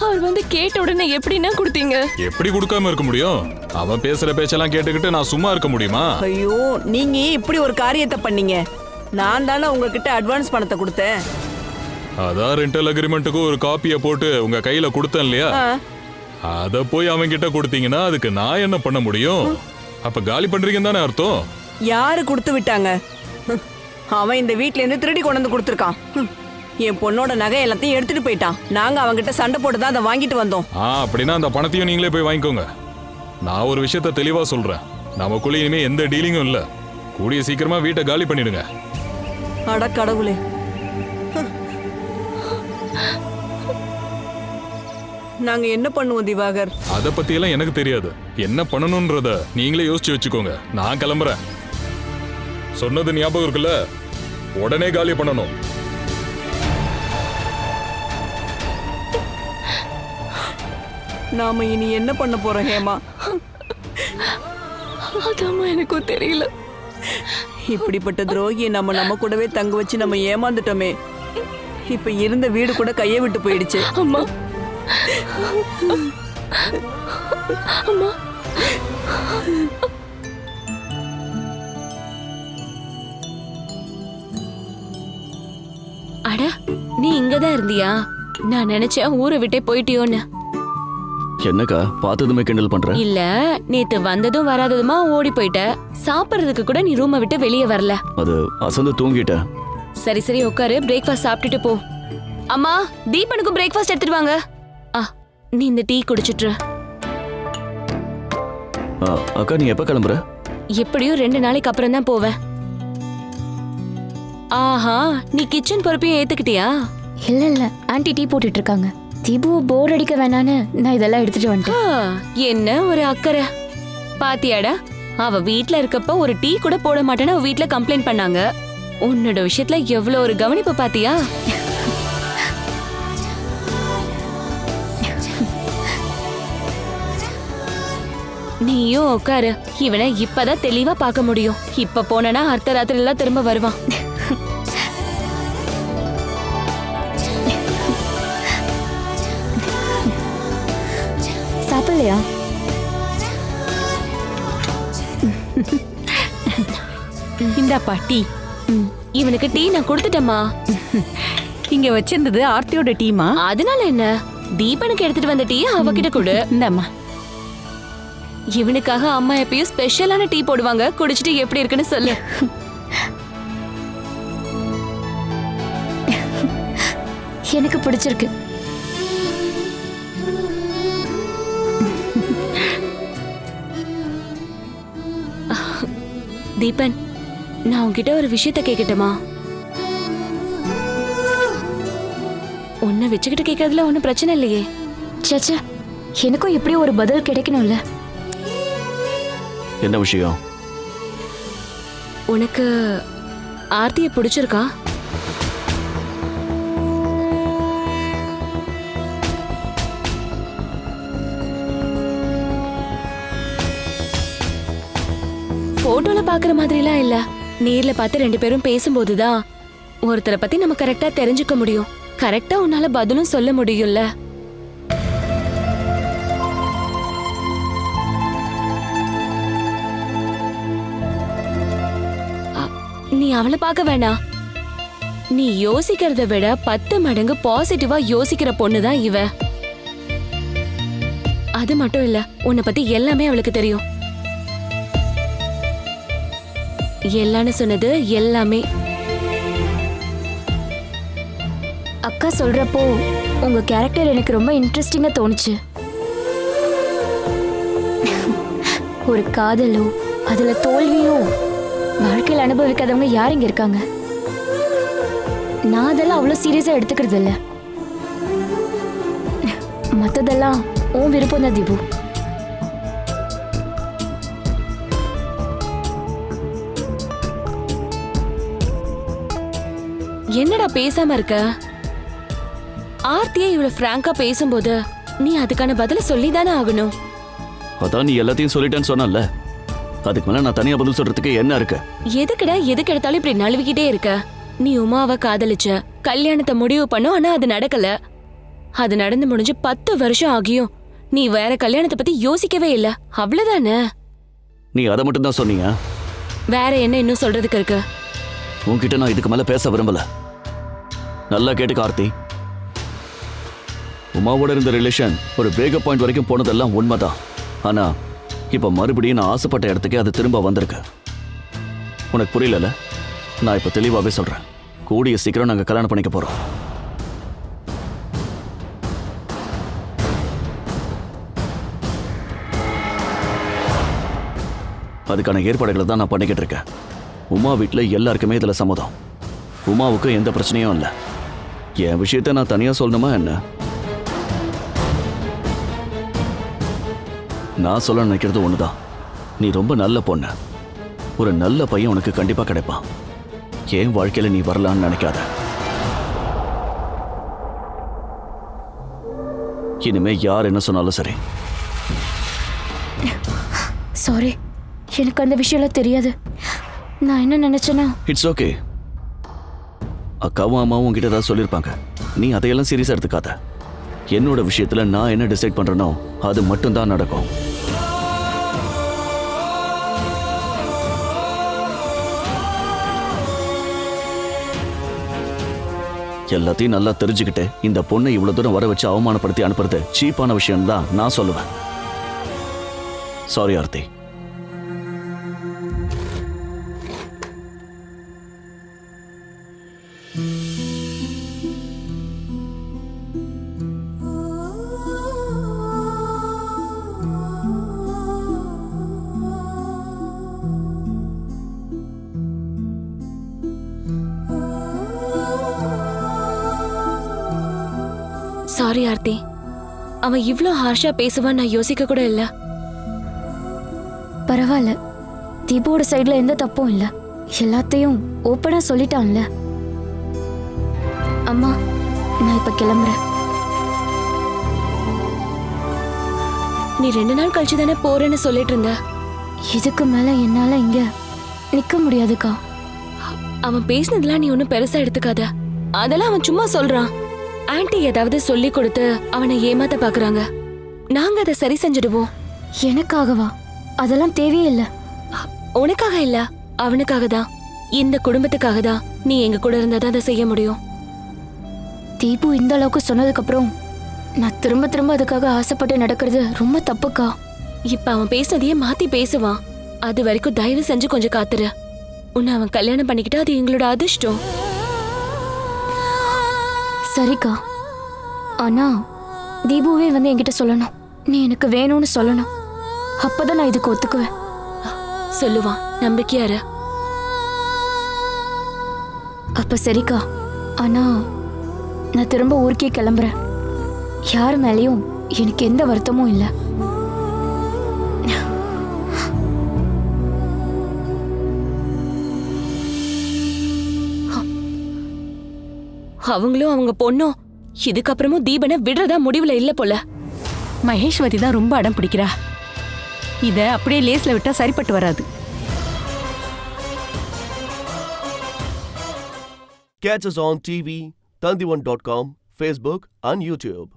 அவர் வந்து கேட்ட உடனே எப்படின்னா கொடுத்தீங்க? எப்படி கொடுக்காம இருக்க முடியும்? அவன் பேசுற பேச்செல்லாம் கேட்டுக்கிட்டு நான் சும்மா இருக்க முடியுமா? ஐயோ, நீங்க இப்படி ஒரு காரியத்தை பண்ணீங்க. நான் தானே உங்ககிட்ட அட்வான்ஸ் பணத்தை கொடுத்தேன். அதான் ரெண்டல் அக்ரிமெண்ட்டுக்கு ஒரு காப்பியை போட்டு உங்க கையில கொடுத்தேன் இல்லையா? அத போய் அவன் கிட்ட கொடுத்தீங்கன்னா அதுக்கு நான் என்ன பண்ண முடியும்? அப்ப காலி பண்றீங்கன்னு தானே அர்த்தம். யாரு கொடுத்து விட்டாங்க? அவன் இந்த வீட்ல இருந்து திருடி கொண்டு வந்து கொடுத்துருக்கான். என் பொண்ணோட நகை எல்லாத்தையும் எடுத்துட்டு போயிட்டான். நாங்க அவங்கிட்ட சண்டை போட்டு தான் அதை வாங்கிட்டு வந்தோம். அப்படின்னா அந்த பணத்தையும் நீங்களே போய் வாங்கிக்கோங்க. நான் ஒரு விஷயத்த தெளிவா சொல்றேன். நமக்குள்ள இனிமே எந்த டீலிங்கும் இல்ல. கூடிய சீக்கிரமா வீட்டை காலி பண்ணிடுங்க. அட கடவுளே, நாங்க என்ன பண்ணுவோம் திவாகர்? அத பத்தி எல்லாம் எனக்கு தெரியாது. என்ன பண்ணணும்ன்றத நீங்களே யோசிச்சு வச்சுக்கோங்க. நான் கிளம்புறேன். சொன்னது ஞாபகம் இருக்குல்ல? உடனே காலி பண்ணணும். நாம இனி என்ன பண்ண போறோம் ஹேமா? அதாம்மா எனக்கும் தெரியல. இப்படிப்பட்ட துரோகியை நம்ம கூடவே தங்க வச்சு நம்ம ஏமாந்துட்டோமே. இப்ப இருந்த வீடு கூட கையை விட்டு போயிடுச்சு. அம்மா அம்மா, அட நீ இங்கதான் இருந்தியா? நான் நினைச்சேன் ஊரை விட்டே போயிட்டியோன்னு. என்னக்கா பார்த்ததுமே கிண்டல் பண்ற? இல்ல, நேத்து வந்ததும் வராததுமா ஓடி போயிட்ட. சாப்பிடுறதுக்கு கூட நீ ரூமை விட்டு வெளியே வரல. அது அசந்து தூங்கிட்ட. சரி சரி உட்காரு, பிரேக்ஃபாஸ்ட் சாப்பிட்டுட்டு போ. அம்மா, தீபனுக்கும் பிரேக்ஃபாஸ்ட் எடுத்துட்டு வாங்க. நீ இந்த டீ குடிச்சிட்டு. அக்கா நீ எப்ப கிளம்புற? எப்படியும் 2 நாளைக்கு அப்புறம் தான் போவேன். ஆஹா, நீ கிச்சன் பொறுப்பையும் ஏத்துக்கிட்டியா? இல்ல ஆன்ட்டி டீ போட்டுட்டு இருக்காங்க. தீபு போர் அடிக்க வேணான்னு நான் இதெல்லாம் எடுத்துட்டு வந்துட்டேன். என்ன ஒரு அக்கறை பாத்தியாடா? அவ வீட்ல இருக்கப்ப ஒரு டீ கூட போட மாட்டேன்னு அவ வீட்ல கம்ப்ளைண்ட் பண்ணாங்க. உன்னோட விஷயத்துல எவ்வளவு ஒரு கவனிப்பு பாத்தியா? நீயும் உட்காரு. இவனை இப்பதான் தெளிவா பார்க்க முடியும். இப்ப போனா அர்த்த ராத்திரி எல்லாம் திரும்ப வருவான். சாப்பிடலையா? இந்த பாட்டி இவனுக்கு டீ நான் கொடுத்துட்டேம்மா. இங்க வச்சிருந்தது ஆர்த்தியோட டீமா? அதனால என்ன, தீபனுக்கு எடுத்துட்டு வந்த டீ அவகிட்ட கொடு. இந்தம்மா. இவனுக்காக அம்மா எப்பயும் ஸ்பெஷலான டீ போடுவாங்க. குடிச்சிட்டு எப்படி இருக்குன்னு சொல்லு. எனக்கு பிடிச்சிருக்கு. தீபன், நான் உன்கிட்ட ஒரு விஷயத்த கேட்கட்டுமா? உன்னை வச்சுக்கிட்டு கேட்கறதுல ஒன்றும் பிரச்சனை இல்லையே. சேச்சா, எனக்கும் எப்படியும் ஒரு பதில் கிடைக்கணும்ல. என்ன விஷயம்? உனக்கு ஆர்த்தியை பிடிச்சிருக்கா? போட்டோல பாக்குற மாதிரிலாம் இல்ல. நேர்ல பார்த்து ரெண்டு பேரும் பேசும்போதுதான் ஒருத்தரை பத்தி நம்ம கரெக்டா தெரிஞ்சுக்க முடியும். கரெக்டா உன்னால பதிலும் சொல்ல முடியும்ல. நீ அவளை பார்க்க வேணாம். நீ யோசிக்கிறத விட 10 மடங்கு பாசிட்டிவா யோசிக்கிற பொண்ணுதான் இவ. அது மட்டும் இல்ல, உன்னை பத்தி எல்லாமே அவளுக்கு தெரியும். எல்லான்னு சொன்னது எல்லாமே. அக்கா சொல்றப்போ உங்க கேரக்டர் எனக்கு ரொம்ப இன்ட்ரெஸ்டிங்கா தோணுச்சு. ஒரு காதலோ அதுல தோல்வியோ வாழ்க்கையில் அனுபவிக்காதவங்க யார் இங்க இருக்காங்க? நான் அதெல்லாம் அவ்வளவு சீரியஸா எடுத்துக்கிறது இல்ல. மத்ததெல்லாம் உன் விருப்பம் தான் தீபு. என்னடா பேசாம இருக்க? ஆர்த்தியே இவ்வளவு பிராங்கா பேசும்போது நீ அதுக்கான பதில சொல்லிதானே ஆகணும். அதான் நீ எல்லாத்தையும் சொல்லிட்டேன்னு சொன்னல, அதுக்கு மேல நான் தனியா பதில் சொல்றதுக்கு என்ன இருக்கு? எதுக்குடா எதுக்கு எடுத்தாலும் இப்படி நழுவிக்கிட்டே இருக்க? நீ உமாவை காதலிச்ச, கல்யாணத்தை முடிவு பண்ணும், ஆனா அது நடக்கல. அது நடந்து முடிஞ்சு 10 வருஷம் ஆகியும் நீ வேற கல்யாணத்தை பத்தி யோசிக்கவே இல்ல. அவ்வளவுதானே? நீ அதை மட்டும் தான் சொன்னீங்க? வேற என்ன இன்னும் சொல்றதுக்கு இருக்கு? உன்கிட்ட நான் இதுக்கு மேல பேச விரும்பல. நல்லா கேட்டு கார்த்தி, உமாவோட இருந்த ரிலேஷன் ஒரு பிரேக்கப் பாயிண்ட் வரைக்கும் போனதெல்லாம் உண்மைதான். ஆனா இப்ப மறுபடியும் நான் ஆசைப்பட்ட இடத்துக்கே அது திரும்ப வந்திருக்கு. உனக்கு புரியல? நான் இப்ப தெளிவாவே சொல்றேன். கூடிய சீக்கிரம் நாங்க கல்யாணம் பண்ணிக்க போறோம். அதுக்கான ஏற்பாடுகளை தான் நான் பண்ணிக்கிட்டு இருக்கேன். உமா வீட்டில் எல்லாருக்குமே இதில் சம்மதம். உமாவுக்கு எந்த பிரச்சனையும் இல்லை. என் விஷயத்த நான் தனியாக சொல்லணுமா என்ன? நான் சொல்ல நினைக்கிறது ஒண்ணுதான். நீ ரொம்ப நல்ல பொண்ணு. ஒரு நல்ல பையன் உனக்கு கண்டிப்பா கிடைப்பான். என் வாழ்க்கையில நீ வரலான்னு நினைக்காத. இனிமே யார் என்ன சொன்னாலும் சரி. சாரி, எனக்கு அந்த விஷயம்லாம் தெரியாது. நான் என்ன நினைச்சேன்னா, இட்ஸ் ஓகே. அக்காவும் அம்மாவும் உங்ககிட்ட ஏதாவது சொல்லியிருப்பாங்க. நீ அதையெல்லாம் சீரியஸா எடுத்துக்காத. என்னோட விஷயத்துல நான் என்ன டிசைட் பண்றேனோ அது மட்டும்தான் நடக்கும். எல்லாத்தையும் நல்லா தெரிஞ்சுக்கிட்டு இந்த பொண்ணை இவ்வளவு தூரம் வர வச்சு அவமானப்படுத்தி அனுப்புறது சீப்பான விஷயம் தான் நான் சொல்லுவேன். சாரி ஆர்த்தி. சாரி ஆர்த்தி, அவன் இவ்ளோ ஹார்ஷா பேசுவான் நான் யோசிக்க கூட இல்ல. பரவாயில்ல, தீபோட சைடுல எந்த தப்பும் இல்ல. எல்லாத்தையும் ஓப்பனா சொல்லிட்டான்ல. அம்மா, நான் இப்ப கிளம்புறேன். நீ 2 நாள் கழிச்சு தானே போறேன்னு சொல்லிட்டு இருந்த. இதுக்கு மேல என்னால இங்க நிக்க முடியாதுக்கா. அவன் பேசினதெல்லாம் நீ ஒன்னும் பெருசா எடுத்துக்காத. அதெல்லாம் அவன் சும்மா சொல்றான். ஆன்ட்டி ஏதாவது சொல்லி கொடுத்து அவனை ஏமாத்த பாக்குறாங்க. நாங்க அதை சரி செஞ்சிடுவோம். எனக்காகவா? அதெல்லாம் தேவையே இல்ல. உனக்காக இல்ல, அவனுக்காக தான். இந்த குடும்பத்துக்காக தான் நீ எங்க கூட இருந்தாதான் அதை செய்ய முடியும். தீபு இந்த அளவுக்கு சொன்னதுக்கு அப்புறம் நான் திரும்ப திரும்ப அதுக்காக ஆசைப்பட்டு நடக்கிறது ரொம்ப தப்புக்கா. இப்ப அவன் பேசுனதையே மாத்தி பேசுவான். அது வரைக்கும் தயவு செஞ்சு கொஞ்சம் காத்துரு. உன்னை அவன் கல்யாணம் பண்ணிக்கிட்டா அது எங்களோட அதிர்ஷ்டம். சரிக்கா, ஆனா தீபுவே வந்து என்கிட்ட சொல்லணும். நீ எனக்கு வேணும்னு சொல்லணும். அப்பதான் நான் இதுக்கு ஒத்துக்குவேன். சொல்லுவான், நம்பிக்கையாரு. அப்ப சரிக்கா, ஆனா நான் திரும்ப ஊருக்கே கிளம்புறேன். யார் மேலேயும் எனக்கு எந்த வருத்தமும் இல்லை. அவங்களும் அவங்க பொண்ணும் இதுக்கப்புறமும் தீபனை விடுறதா முடிவுல இல்ல போல. மகேஸ்வதி தான் ரொம்ப அடம் பிடிக்கிறா. இத அப்படியே லேஸ்ல விட்டா சரிப்பட்டு வராது. Catch us on TV, Tandivan.com, Facebook and YouTube.